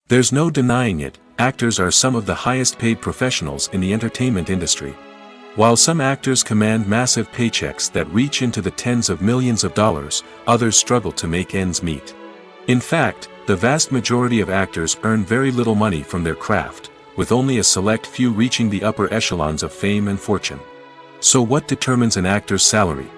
There's no denying it, actors are some of the highest paid professionals in the entertainment industry. While some actors command massive paychecks that reach into the tens of millions of dollars, others struggle to make ends meet. In fact, the vast majority of actors earn very little money from their craft, with only a select few reaching the upper echelons of fame and fortune. So what determines an actor's salary?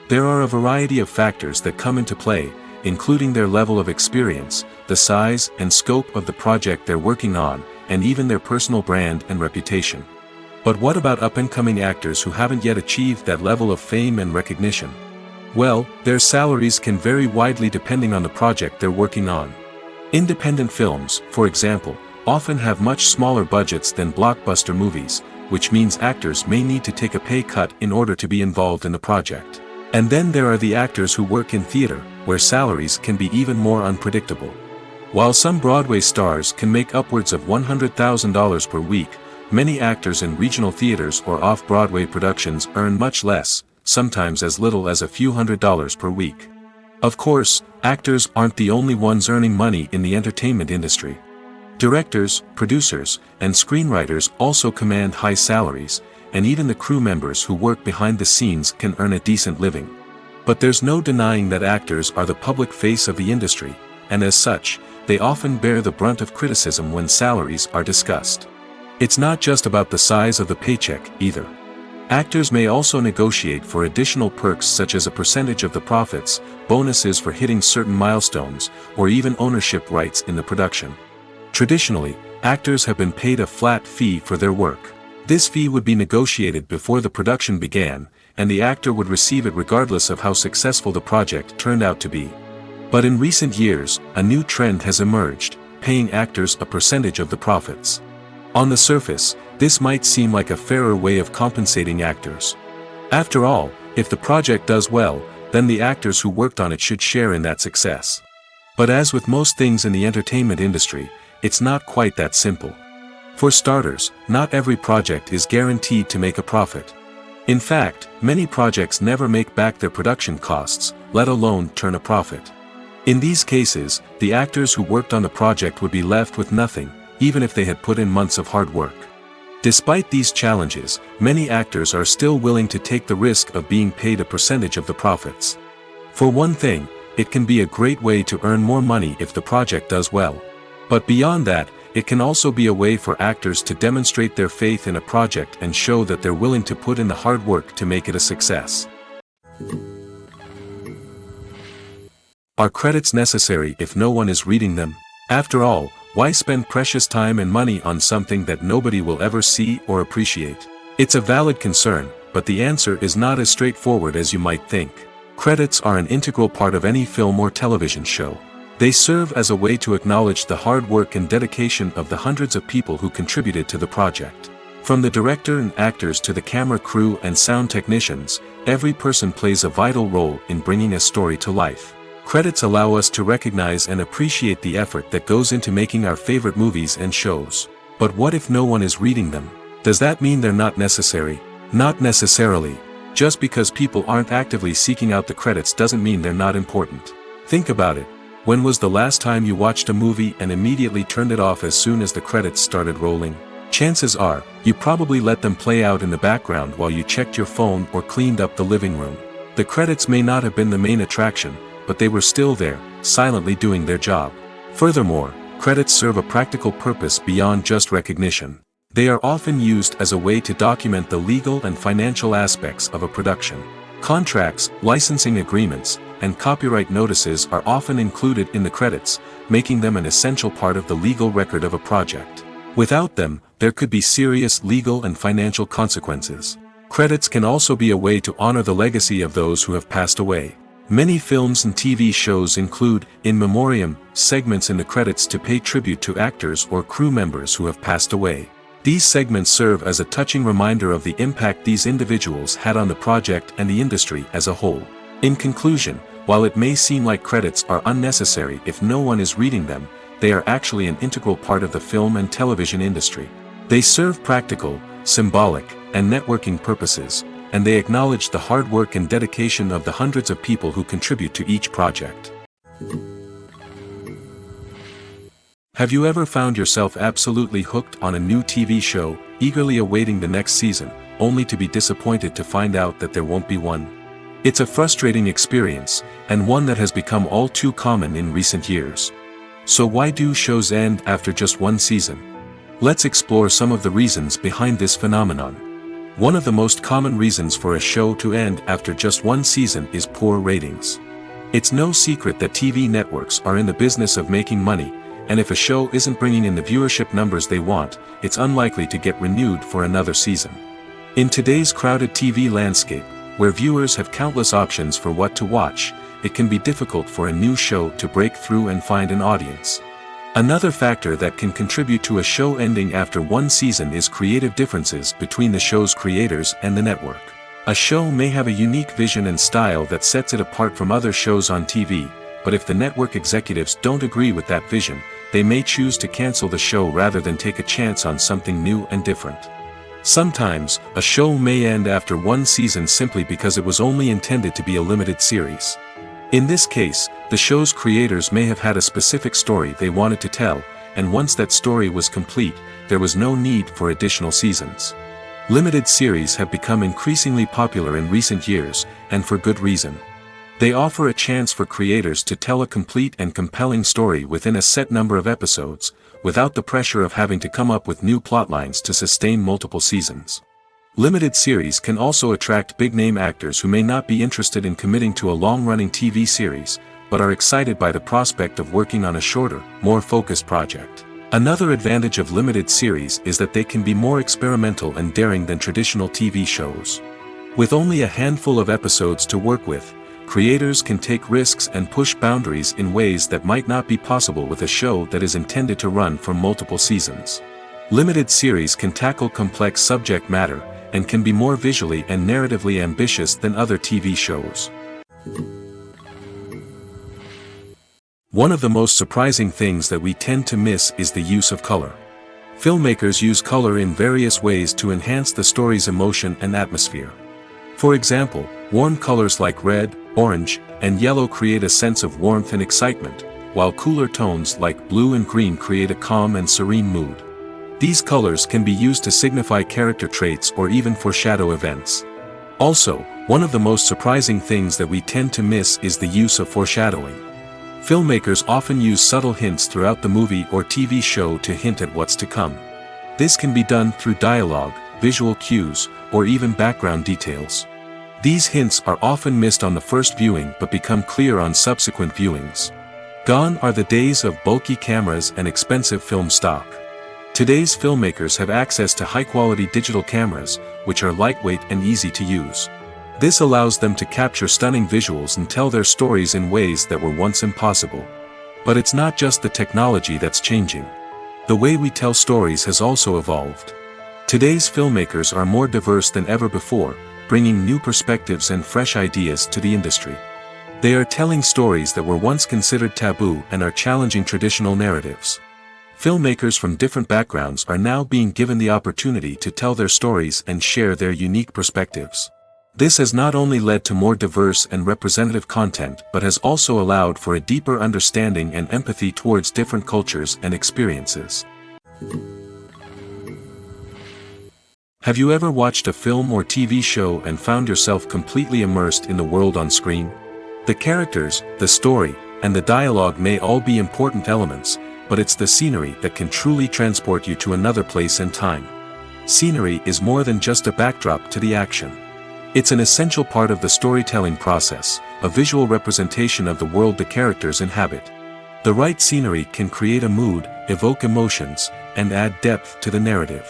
There are a variety of factors that come into play, including their level of experience, the size and scope of the project they're working on, and even their personal brand and reputation. But what about up-and-coming actors who haven't yet achieved that level of fame and recognition? Well, their salaries can vary widely depending on the project they're working on. Independent films, for example, often have much smaller budgets than blockbuster movies, which means actors may need to take a pay cut in order to be involved in the project. And then there are the actors who work in theater, where salaries can be even more unpredictable. While some Broadway stars can make upwards of $100,000 per week, many actors in regional theaters or off-Broadway productions earn much less, sometimes as little as a few $100s per week. Of course, actors aren't the only ones earning money in the entertainment industry. Directors, producers, and screenwriters also command high salaries, and even the crew members who work behind the scenes can earn a decent living. But there's no denying that actors are the public face of the industry, and as such, they often bear the brunt of criticism when salaries are discussed. It's not just about the size of the paycheck, either. Actors may also negotiate for additional perks such as a percentage of the profits, bonuses for hitting certain milestones, or even ownership rights in the production. Traditionally, actors have been paid a flat fee for their work. This fee would be negotiated before the production began, and the actor would receive it regardless of how successful the project turned out to be. But in recent years, a new trend has emerged, paying actors a percentage of the profits. On the surface, this might seem like a fairer way of compensating actors. After all, if the project does well, then the actors who worked on it should share in that success. But as with most things in the entertainment industry, it's not quite that simple. For starters, not every project is guaranteed to make a profit. In fact, many projects never make back their production costs, let alone turn a profit. In these cases, the actors who worked on the project would be left with nothing, even if they had put in months of hard work. Despite these challenges, many actors are still willing to take the risk of being paid a percentage of the profits. For one thing, it can be a great way to earn more money if the project does well. But beyond that, it can also be a way for actors to demonstrate their faith in a project and show that they're willing to put in the hard work to make it a success. Are credits necessary if no one is reading them? After all, why spend precious time and money on something that nobody will ever see or appreciate? It's a valid concern, but the answer is not as straightforward as you might think. Credits are an integral part of any film or television show. They serve as a way to acknowledge the hard work and dedication of the hundreds of people who contributed to the project. From the director and actors to the camera crew and sound technicians, every person plays a vital role in bringing a story to life. Credits allow us to recognize and appreciate the effort that goes into making our favorite movies and shows. But what if no one is reading them? Does that mean they're not necessary? Not necessarily. Just because people aren't actively seeking out the credits doesn't mean they're not important. Think about it. When was the last time you watched a movie and immediately turned it off as soon as the credits started rolling? Chances are, you probably let them play out in the background while you checked your phone or cleaned up the living room. The credits may not have been the main attraction, but they were still there, silently doing their job. Furthermore, credits serve a practical purpose beyond just recognition. They are often used as a way to document the legal and financial aspects of a production. Contracts, licensing agreements, and copyright notices are often included in the credits, making them an essential part of the legal record of a project. Without them, there could be serious legal and financial consequences. Credits can also be a way to honor the legacy of those who have passed away. Many films and TV shows include, in memoriam, segments in the credits to pay tribute to actors or crew members who have passed away. These segments serve as a touching reminder of the impact these individuals had on the project and the industry as a whole. In conclusion, while it may seem like credits are unnecessary if no one is reading them, they are actually an integral part of the film and television industry. They serve practical, symbolic, and networking purposes, and they acknowledge the hard work and dedication of the hundreds of people who contribute to each project. Have you ever found yourself absolutely hooked on a new TV show, eagerly awaiting the next season, only to be disappointed to find out that there won't be one? It's a frustrating experience, and one that has become all too common in recent years. So why do shows end after just one season? Let's explore some of the reasons behind this phenomenon. One of the most common reasons for a show to end after just one season is poor ratings. It's no secret that TV networks are in the business of making money, and if a show isn't bringing in the viewership numbers they want, it's unlikely to get renewed for another season. In today's crowded TV landscape, where viewers have countless options for what to watch, it can be difficult for a new show to break through and find an audience. Another factor that can contribute to a show ending after one season is creative differences between the show's creators and the network. A show may have a unique vision and style that sets it apart from other shows on TV, but if the network executives don't agree with that vision, they may choose to cancel the show rather than take a chance on something new and different. Sometimes, a show may end after one season simply because it was only intended to be a limited series. In this case, the show's creators may have had a specific story they wanted to tell, and once that story was complete, there was no need for additional seasons. Limited series have become increasingly popular in recent years, and for good reason. They offer a chance for creators to tell a complete and compelling story within a set number of episodes, without the pressure of having to come up with new plotlines to sustain multiple seasons. Limited series can also attract big-name actors who may not be interested in committing to a long-running TV series, but are excited by the prospect of working on a shorter, more focused project. Another advantage of limited series is that they can be more experimental and daring than traditional TV shows. With only a handful of episodes to work with, creators can take risks and push boundaries in ways that might not be possible with a show that is intended to run for multiple seasons. Limited series can tackle complex subject matter, and can be more visually and narratively ambitious than other TV shows. One of the most surprising things that we tend to miss is the use of color. Filmmakers use color in various ways to enhance the story's emotion and atmosphere. For example, warm colors like red, orange, and yellow create a sense of warmth and excitement, while cooler tones like blue and green create a calm and serene mood. These colors can be used to signify character traits or even foreshadow events. Also, one of the most surprising things that we tend to miss is the use of foreshadowing. Filmmakers often use subtle hints throughout the movie or TV show to hint at what's to come. This can be done through dialogue, visual cues, or even background details. These hints are often missed on the first viewing but become clear on subsequent viewings. Gone are the days of bulky cameras and expensive film stock. Today's filmmakers have access to high-quality digital cameras, which are lightweight and easy to use. This allows them to capture stunning visuals and tell their stories in ways that were once impossible. But it's not just the technology that's changing. The way we tell stories has also evolved. Today's filmmakers are more diverse than ever before, bringing new perspectives and fresh ideas to the industry. They are telling stories that were once considered taboo and are challenging traditional narratives. Filmmakers from different backgrounds are now being given the opportunity to tell their stories and share their unique perspectives. This has not only led to more diverse and representative content but has also allowed for a deeper understanding and empathy towards different cultures and experiences. Have you ever watched a film or TV show and found yourself completely immersed in the world on screen? The characters, the story, and the dialogue may all be important elements, but it's the scenery that can truly transport you to another place and time. Scenery is more than just a backdrop to the action. It's an essential part of the storytelling process, a visual representation of the world the characters inhabit. The right scenery can create a mood, evoke emotions, and add depth to the narrative.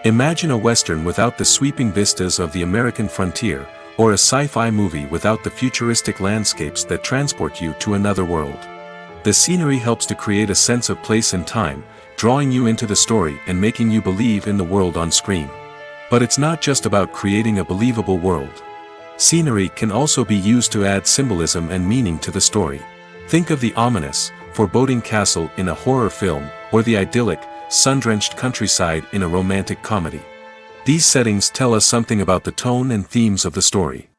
Imagine a Western without the sweeping vistas of the American frontier, or a sci-fi movie without the futuristic landscapes that transport you to another world. The scenery helps to create a sense of place and time, drawing you into the story and making you believe in the world on screen. But it's not just about creating a believable world. Scenery can also be used to add symbolism and meaning to the story. Think of the ominous, foreboding castle in a horror film, or the idyllic, sun-drenched countryside in a romantic comedy. These settings tell us something about the tone and themes of the story.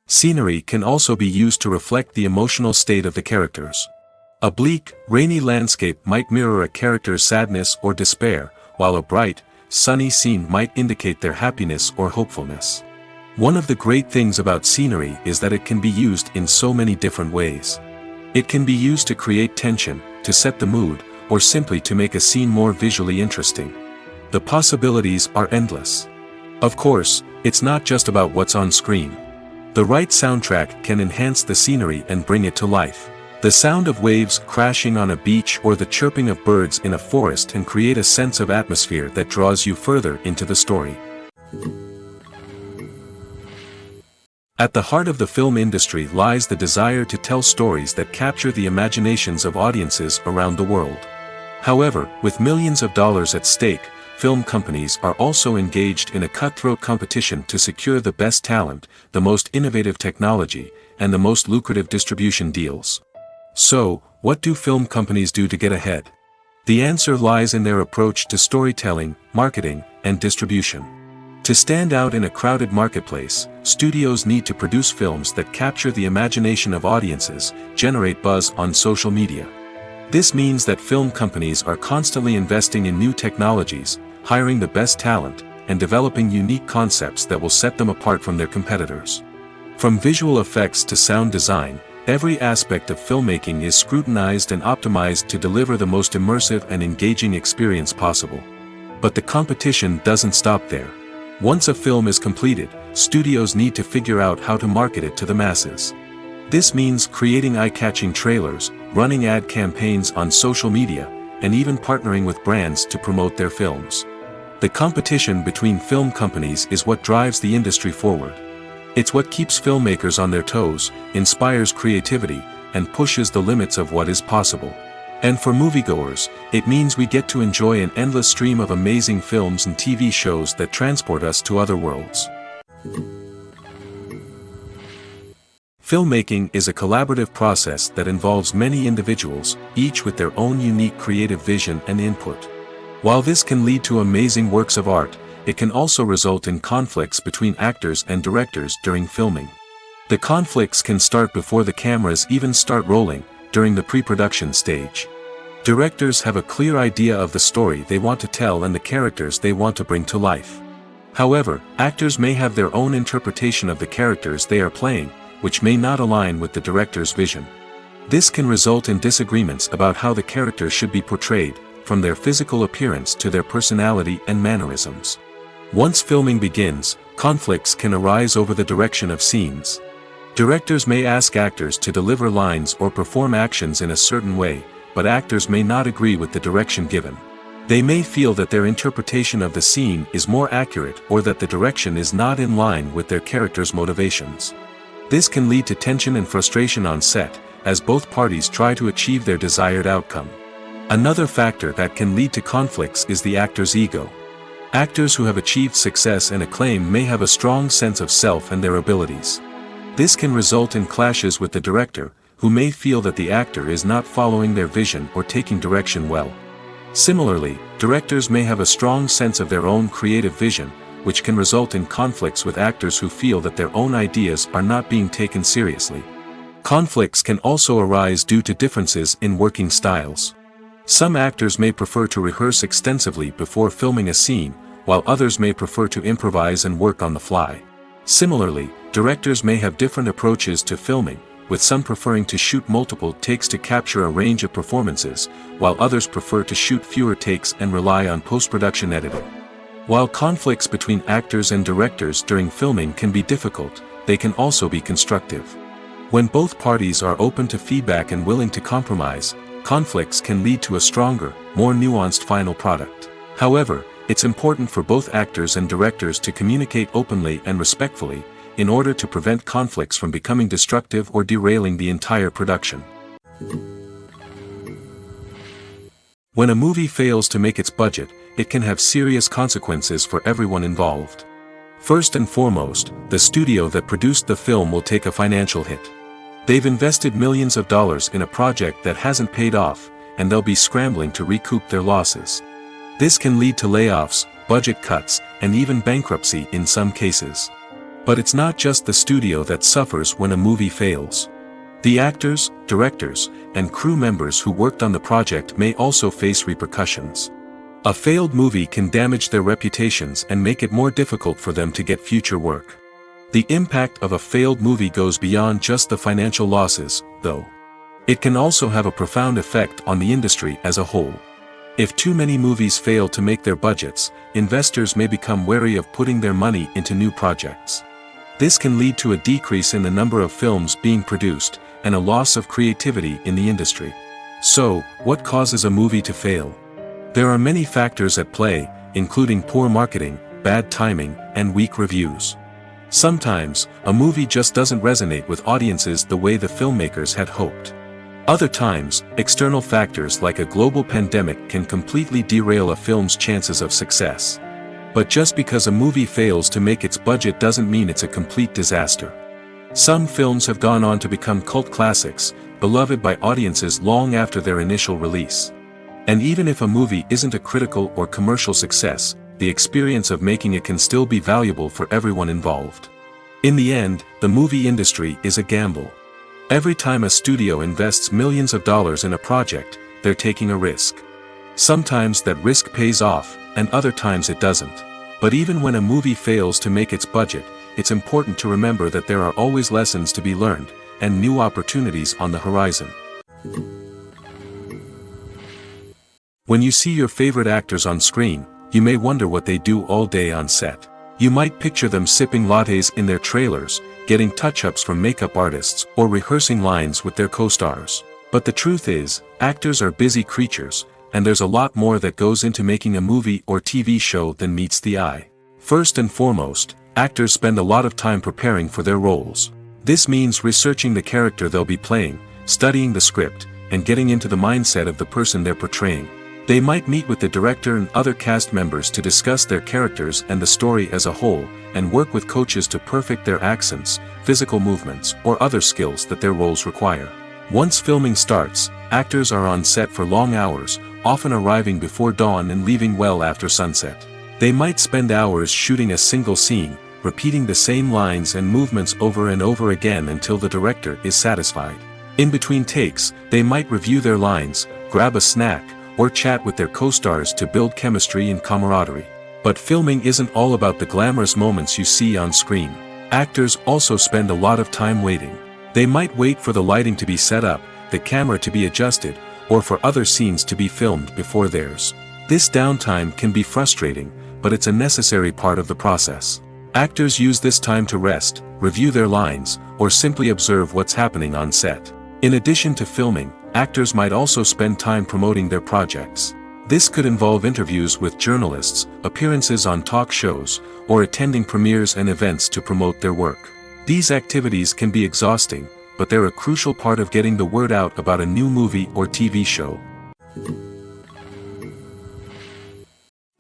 Scenery can also be used to reflect the emotional state of the characters. A bleak, rainy landscape might mirror a character's sadness or despair, while a bright, sunny scene might indicate their happiness or hopefulness. One of the great things about scenery is that it can be used in so many different ways. It can be used to create tension, to set the mood, or simply to make a scene more visually interesting. The possibilities are endless. Of course, it's not just about what's on screen. The right soundtrack can enhance the scenery and bring it to life. The sound of waves crashing on a beach or the chirping of birds in a forest can create a sense of atmosphere that draws you further into the story. At the heart of the film industry lies the desire to tell stories that capture the imaginations of audiences around the world. However, with millions of dollars at stake, film companies are also engaged in a cutthroat competition to secure the best talent, the most innovative technology, and the most lucrative distribution deals. So, what do film companies do to get ahead? The answer lies in their approach to storytelling, marketing, and distribution. To stand out in a crowded marketplace, studios need to produce films that capture the imagination of audiences, generate buzz on social media. This means that film companies are constantly investing in new technologies, hiring the best talent, and developing unique concepts that will set them apart from their competitors. From visual effects to sound design, every aspect of filmmaking is scrutinized and optimized to deliver the most immersive and engaging experience possible. But the competition doesn't stop there. Once a film is completed, studios need to figure out how to market it to the masses. This means creating eye-catching trailers, running ad campaigns on social media, and even partnering with brands to promote their films. The competition between film companies is what drives the industry forward. It's what keeps filmmakers on their toes, inspires creativity, and pushes the limits of what is possible. And for moviegoers, it means we get to enjoy an endless stream of amazing films and TV shows that transport us to other worlds. Filmmaking is a collaborative process that involves many individuals, each with their own unique creative vision and input. While this can lead to amazing works of art, it can also result in conflicts between actors and directors during filming. The conflicts can start before the cameras even start rolling, during the pre-production stage. Directors have a clear idea of the story they want to tell and the characters they want to bring to life. However, actors may have their own interpretation of the characters they are playing, which may not align with the director's vision. This can result in disagreements about how the characters should be portrayed, from their physical appearance to their personality and mannerisms. Once filming begins, conflicts can arise over the direction of scenes. Directors may ask actors to deliver lines or perform actions in a certain way, but actors may not agree with the direction given. They may feel that their interpretation of the scene is more accurate or that the direction is not in line with their character's motivations. This can lead to tension and frustration on set, as both parties try to achieve their desired outcome. Another factor that can lead to conflicts is the actor's ego. Actors who have achieved success and acclaim may have a strong sense of self and their abilities. This can result in clashes with the director, who may feel that the actor is not following their vision or taking direction well. Similarly, directors may have a strong sense of their own creative vision, which can result in conflicts with actors who feel that their own ideas are not being taken seriously. Conflicts can also arise due to differences in working styles. Some actors may prefer to rehearse extensively before filming a scene, while others may prefer to improvise and work on the fly. Similarly, directors may have different approaches to filming, with some preferring to shoot multiple takes to capture a range of performances, while others prefer to shoot fewer takes and rely on post-production editing. While conflicts between actors and directors during filming can be difficult, they can also be constructive. When both parties are open to feedback and willing to compromise, conflicts can lead to a stronger, more nuanced final product. However, it's important for both actors and directors to communicate openly and respectfully, in order to prevent conflicts from becoming destructive or derailing the entire production. When a movie fails to make its budget, it can have serious consequences for everyone involved. First and foremost, the studio that produced the film will take a financial hit. They've invested millions of dollars in a project that hasn't paid off, and they'll be scrambling to recoup their losses. This can lead to layoffs, budget cuts, and even bankruptcy in some cases. But it's not just the studio that suffers when a movie fails. The actors, directors, and crew members who worked on the project may also face repercussions. A failed movie can damage their reputations and make it more difficult for them to get future work. The impact of a failed movie goes beyond just the financial losses, though. It can also have a profound effect on the industry as a whole. If too many movies fail to make their budgets, investors may become wary of putting their money into new projects. This can lead to a decrease in the number of films being produced, and a loss of creativity in the industry. So, what causes a movie to fail? There are many factors at play, including poor marketing, bad timing, and weak reviews. Sometimes, a movie just doesn't resonate with audiences the way the filmmakers had hoped. Other times, external factors like a global pandemic can completely derail a film's chances of success. But just because a movie fails to make its budget doesn't mean it's a complete disaster. Some films have gone on to become cult classics, beloved by audiences long after their initial release. And even if a movie isn't a critical or commercial success, the experience of making it can still be valuable for everyone involved. In the end, the movie industry is a gamble. Every time a studio invests millions of dollars in a project, they're taking a risk. Sometimes that risk pays off, and other times it doesn't. But even when a movie fails to make its budget, it's important to remember that there are always lessons to be learned, and new opportunities on the horizon. When you see your favorite actors on screen, you may wonder what they do all day on set. You might picture them sipping lattes in their trailers, getting touch-ups from makeup artists, or rehearsing lines with their co-stars. But the truth is, actors are busy creatures, and there's a lot more that goes into making a movie or TV show than meets the eye. First and foremost, actors spend a lot of time preparing for their roles. This means researching the character they'll be playing, studying the script, and getting into the mindset of the person they're portraying. They might meet with the director and other cast members to discuss their characters and the story as a whole, and work with coaches to perfect their accents, physical movements, or other skills that their roles require. Once filming starts, actors are on set for long hours, often arriving before dawn and leaving well after sunset. They might spend hours shooting a single scene, repeating the same lines and movements over and over again until the director is satisfied. In between takes, they might review their lines, grab a snack, or chat with their co-stars to build chemistry and camaraderie. But filming isn't all about the glamorous moments you see on screen. Actors also spend a lot of time waiting. They might wait for the lighting to be set up, the camera to be adjusted, or for other scenes to be filmed before theirs. This downtime can be frustrating, but it's a necessary part of the process. Actors use this time to rest, review their lines, or simply observe what's happening on set. In addition to filming, actors might also spend time promoting their projects. This could involve interviews with journalists, appearances on talk shows, or attending premieres and events to promote their work. These activities can be exhausting, but they're a crucial part of getting the word out about a new movie or TV show.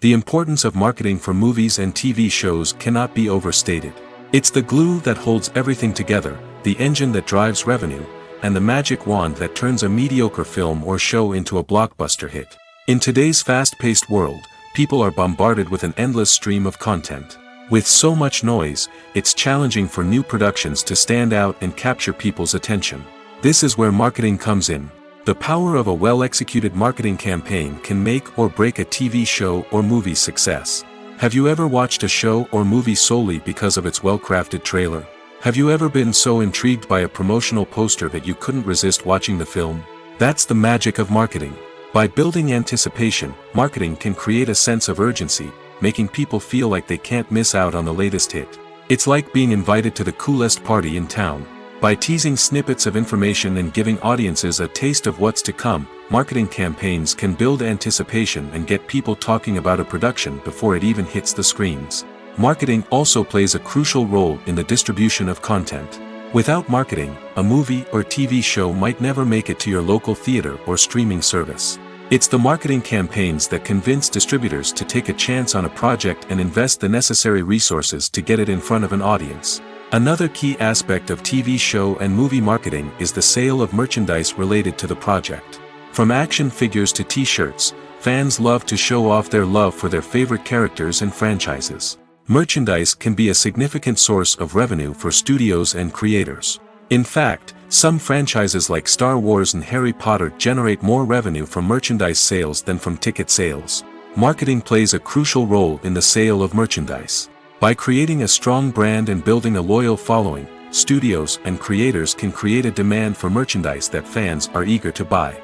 The importance of marketing for movies and TV shows cannot be overstated. It's the glue that holds everything together, the engine that drives revenue, and the magic wand that turns a mediocre film or show into a blockbuster hit. In today's fast-paced world, people are bombarded with an endless stream of content. With so much noise, it's challenging for new productions to stand out and capture people's attention. This is where marketing comes in. The power of a well-executed marketing campaign can make or break a TV show or movie's success. Have you ever watched a show or movie solely because of its well-crafted trailer? Have you ever been so intrigued by a promotional poster that you couldn't resist watching the film? That's the magic of marketing. By building anticipation, marketing can create a sense of urgency, making people feel like they can't miss out on the latest hit. It's like being invited to the coolest party in town. By teasing snippets of information and giving audiences a taste of what's to come, marketing campaigns can build anticipation and get people talking about a production before it even hits the screens. Marketing also plays a crucial role in the distribution of content. Without marketing, a movie or TV show might never make it to your local theater or streaming service. It's the marketing campaigns that convince distributors to take a chance on a project and invest the necessary resources to get it in front of an audience. Another key aspect of TV show and movie marketing is the sale of merchandise related to the project. From action figures to t-shirts, fans love to show off their love for their favorite characters and franchises. Merchandise can be a significant source of revenue for studios and creators. In fact, some franchises like Star Wars and Harry Potter generate more revenue from merchandise sales than from ticket sales. Marketing plays a crucial role in the sale of merchandise. By creating a strong brand and building a loyal following, studios and creators can create a demand for merchandise that fans are eager to buy.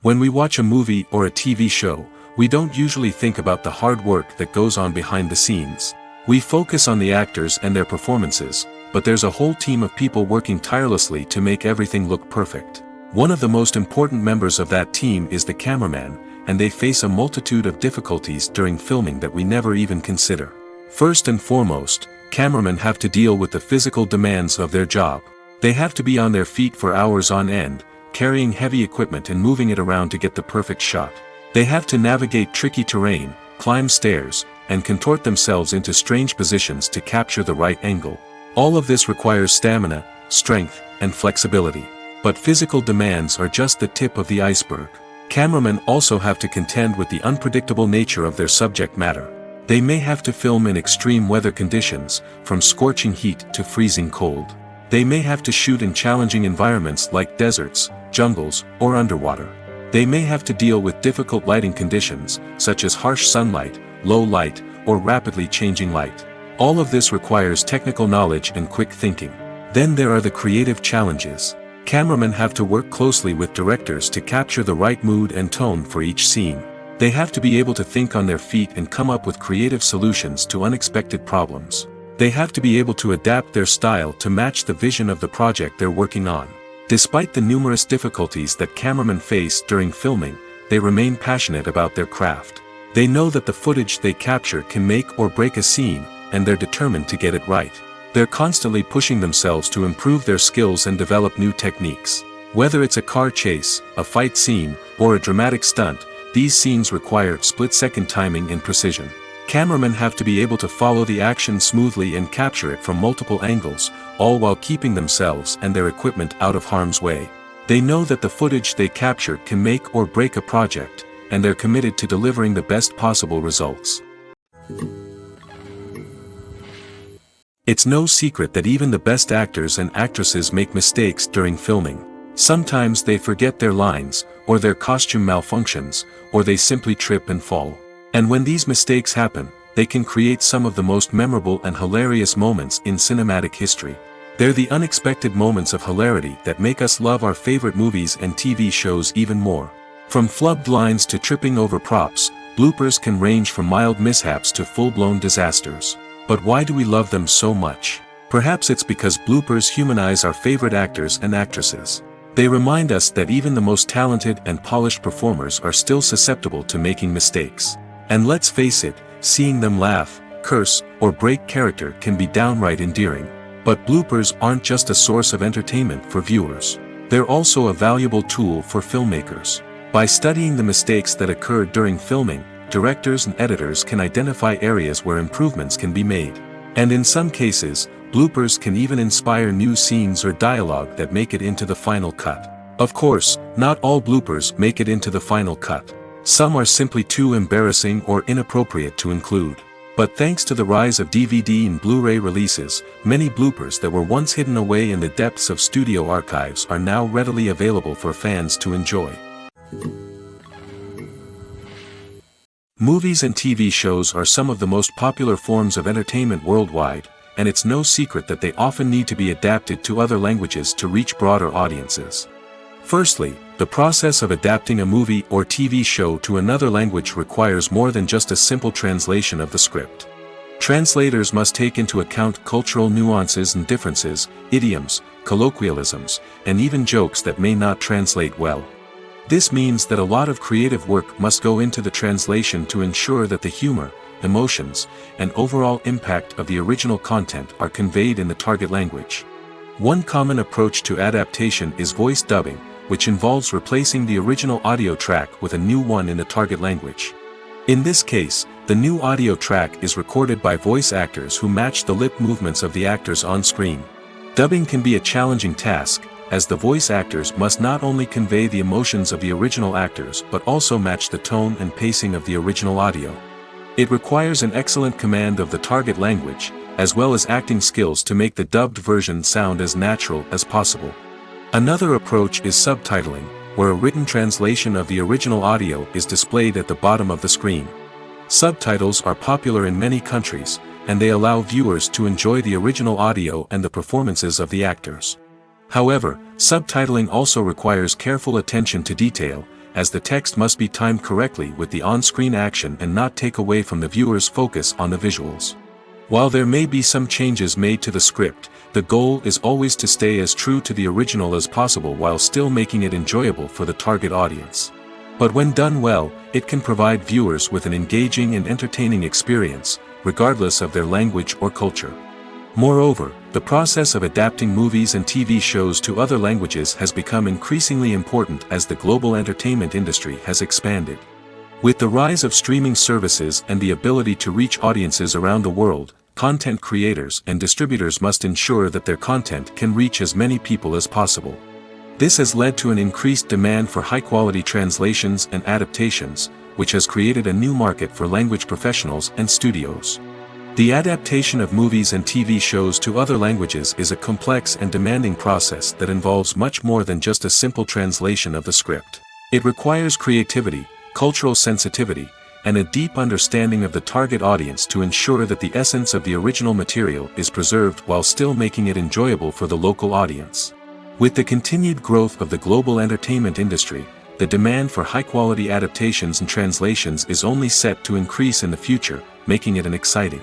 When we watch a movie or a TV show, we don't usually think about the hard work that goes on behind the scenes. We focus on the actors and their performances, but there's a whole team of people working tirelessly to make everything look perfect. One of the most important members of that team is the cameraman, and they face a multitude of difficulties during filming that we never even consider. First and foremost, cameramen have to deal with the physical demands of their job. They have to be on their feet for hours on end, carrying heavy equipment and moving it around to get the perfect shot. They have to navigate tricky terrain, climb stairs, and contort themselves into strange positions to capture the right angle. All of this requires stamina, strength, and flexibility. But physical demands are just the tip of the iceberg. Cameramen also have to contend with the unpredictable nature of their subject matter. They may have to film in extreme weather conditions, from scorching heat to freezing cold. They may have to shoot in challenging environments like deserts, jungles, or underwater. They may have to deal with difficult lighting conditions, such as harsh sunlight, low light, or rapidly changing light. All of this requires technical knowledge and quick thinking. Then there are the creative challenges. Cameramen have to work closely with directors to capture the right mood and tone for each scene. They have to be able to think on their feet and come up with creative solutions to unexpected problems. They have to be able to adapt their style to match the vision of the project they're working on. Despite the numerous difficulties that cameramen face during filming, they remain passionate about their craft. They know that the footage they capture can make or break a scene, and they're determined to get it right. They're constantly pushing themselves to improve their skills and develop new techniques. Whether it's a car chase, a fight scene, or a dramatic stunt, these scenes require split-second timing and precision. Cameramen have to be able to follow the action smoothly and capture it from multiple angles, all while keeping themselves and their equipment out of harm's way. They know that the footage they capture can make or break a project, and they're committed to delivering the best possible results. It's no secret that even the best actors and actresses make mistakes during filming. Sometimes they forget their lines, or their costume malfunctions, or they simply trip and fall. And when these mistakes happen, they can create some of the most memorable and hilarious moments in cinematic history. They're the unexpected moments of hilarity that make us love our favorite movies and TV shows even more. From flubbed lines to tripping over props, bloopers can range from mild mishaps to full-blown disasters. But why do we love them so much? Perhaps it's because bloopers humanize our favorite actors and actresses. They remind us that even the most talented and polished performers are still susceptible to making mistakes. And let's face it, seeing them laugh, curse, or break character can be downright endearing. But bloopers aren't just a source of entertainment for viewers. They're also a valuable tool for filmmakers. By studying the mistakes that occur during filming, directors and editors can identify areas where improvements can be made. And in some cases, bloopers can even inspire new scenes or dialogue that make it into the final cut. Of course, not all bloopers make it into the final cut. Some are simply too embarrassing or inappropriate to include. But thanks to the rise of DVD and Blu-ray releases, many bloopers that were once hidden away in the depths of studio archives are now readily available for fans to enjoy. Movies and TV shows are some of the most popular forms of entertainment worldwide, and it's no secret that they often need to be adapted to other languages to reach broader audiences. Firstly, the process of adapting a movie or TV show to another language requires more than just a simple translation of the script. Translators must take into account cultural nuances and differences, idioms, colloquialisms, and even jokes that may not translate well. This means that a lot of creative work must go into the translation to ensure that the humor, emotions, and overall impact of the original content are conveyed in the target language. One common approach to adaptation is voice dubbing, which involves replacing the original audio track with a new one in the target language. In this case, the new audio track is recorded by voice actors who match the lip movements of the actors on screen. Dubbing can be a challenging task, as the voice actors must not only convey the emotions of the original actors but also match the tone and pacing of the original audio. It requires an excellent command of the target language, as well as acting skills to make the dubbed version sound as natural as possible. Another approach is subtitling, where a written translation of the original audio is displayed at the bottom of the screen. Subtitles are popular in many countries, and they allow viewers to enjoy the original audio and the performances of the actors. However, subtitling also requires careful attention to detail, as the text must be timed correctly with the on-screen action and not take away from the viewer's focus on the visuals. While there may be some changes made to the script, the goal is always to stay as true to the original as possible while still making it enjoyable for the target audience. But when done well, it can provide viewers with an engaging and entertaining experience, regardless of their language or culture. Moreover, the process of adapting movies and TV shows to other languages has become increasingly important as the global entertainment industry has expanded. With the rise of streaming services and the ability to reach audiences around the world, content creators and distributors must ensure that their content can reach as many people as possible. This has led to an increased demand for high-quality translations and adaptations, which has created a new market for language professionals and studios. The adaptation of movies and TV shows to other languages is a complex and demanding process that involves much more than just a simple translation of the script. It requires creativity, cultural sensitivity, and a deep understanding of the target audience to ensure that the essence of the original material is preserved while still making it enjoyable for the local audience. With the continued growth of the global entertainment industry, the demand for high-quality adaptations and translations is only set to increase in the future, making it an exciting.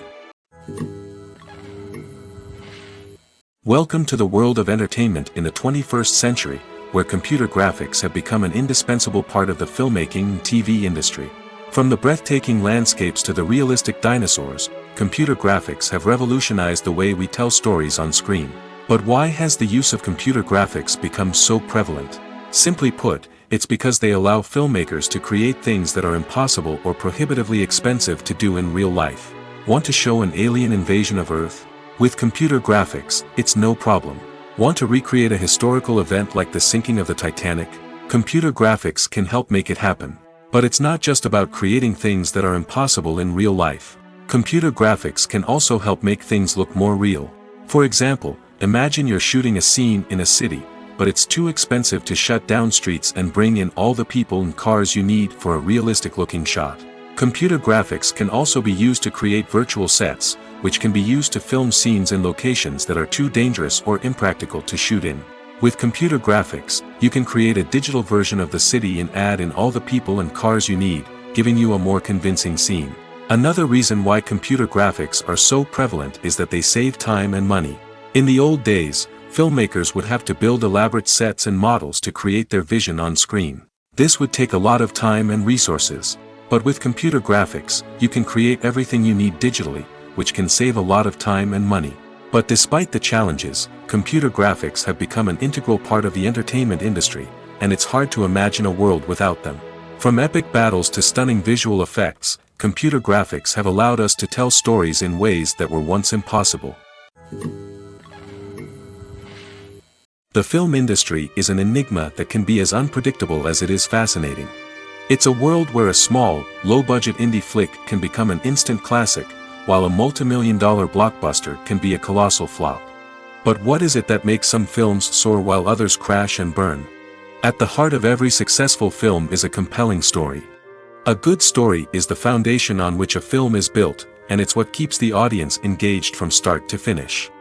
Welcome to the world of entertainment in the 21st century, where computer graphics have become an indispensable part of the filmmaking and TV industry. From the breathtaking landscapes to the realistic dinosaurs, computer graphics have revolutionized the way we tell stories on screen. But why has the use of computer graphics become so prevalent? Simply put, it's because they allow filmmakers to create things that are impossible or prohibitively expensive to do in real life. Want to show an alien invasion of Earth? With computer graphics, it's no problem. Want to recreate a historical event like the sinking of the Titanic? Computer graphics can help make it happen. But it's not just about creating things that are impossible in real life. Computer graphics can also help make things look more real. For example, imagine you're shooting a scene in a city, but it's too expensive to shut down streets and bring in all the people and cars you need for a realistic-looking shot. Computer graphics can also be used to create virtual sets, which can be used to film scenes in locations that are too dangerous or impractical to shoot in. With computer graphics, you can create a digital version of the city and add in all the people and cars you need, giving you a more convincing scene. Another reason why computer graphics are so prevalent is that they save time and money. In the old days, filmmakers would have to build elaborate sets and models to create their vision on screen. This would take a lot of time and resources. But with computer graphics, you can create everything you need digitally, which can save a lot of time and money. But despite the challenges, computer graphics have become an integral part of the entertainment industry, and it's hard to imagine a world without them. From epic battles to stunning visual effects, computer graphics have allowed us to tell stories in ways that were once impossible. The film industry is an enigma that can be as unpredictable as it is fascinating. It's a world where a small, low-budget indie flick can become an instant classic, while a multi-million-dollar blockbuster can be a colossal flop. But what is it that makes some films soar while others crash and burn? At the heart of every successful film is a compelling story. A good story is the foundation on which a film is built, and it's what keeps the audience engaged from start to finish.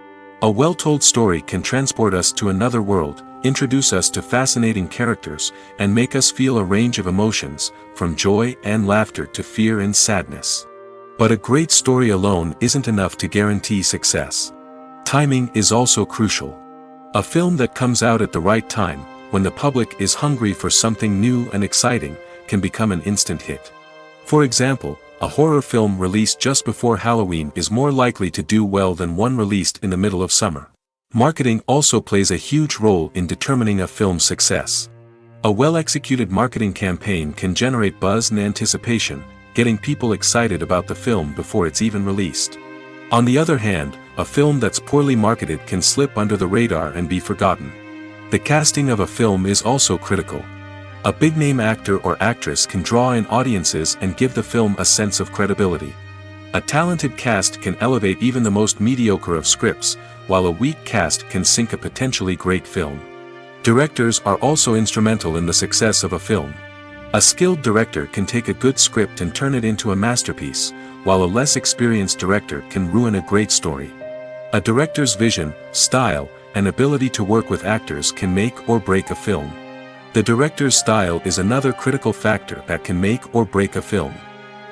A well-told story can transport us to another world, introduce us to fascinating characters, and make us feel a range of emotions, from joy and laughter to fear and sadness. But a great story alone isn't enough to guarantee success. Timing is also crucial. A film that comes out at the right time, when the public is hungry for something new and exciting, can become an instant hit. For example, a horror film released just before Halloween is more likely to do well than one released in the middle of summer. Marketing also plays a huge role in determining a film's success. A well-executed marketing campaign can generate buzz and anticipation, getting people excited about the film before it's even released. On the other hand, a film that's poorly marketed can slip under the radar and be forgotten. The casting of a film is also critical. A big-name actor or actress can draw in audiences and give the film a sense of credibility. A talented cast can elevate even the most mediocre of scripts, while a weak cast can sink a potentially great film. Directors are also instrumental in the success of a film. A skilled director can take a good script and turn it into a masterpiece, while a less experienced director can ruin a great story. A director's vision, style, and ability to work with actors can make or break a film. The director's style is another critical factor that can make or break a film.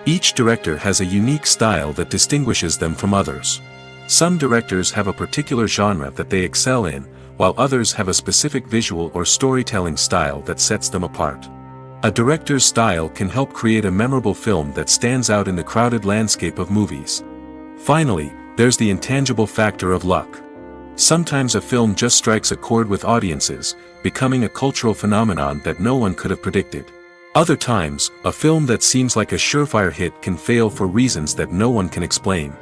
Each director has a unique style that distinguishes them from others. Some directors have a particular genre that they excel in, while others have a specific visual or storytelling style that sets them apart. A director's style can help create a memorable film that stands out in the crowded landscape of movies. Finally, there's the intangible factor of luck. Sometimes a film just strikes a chord with audiences, becoming a cultural phenomenon that no one could have predicted. Other times, a film that seems like a surefire hit can fail for reasons that no one can explain.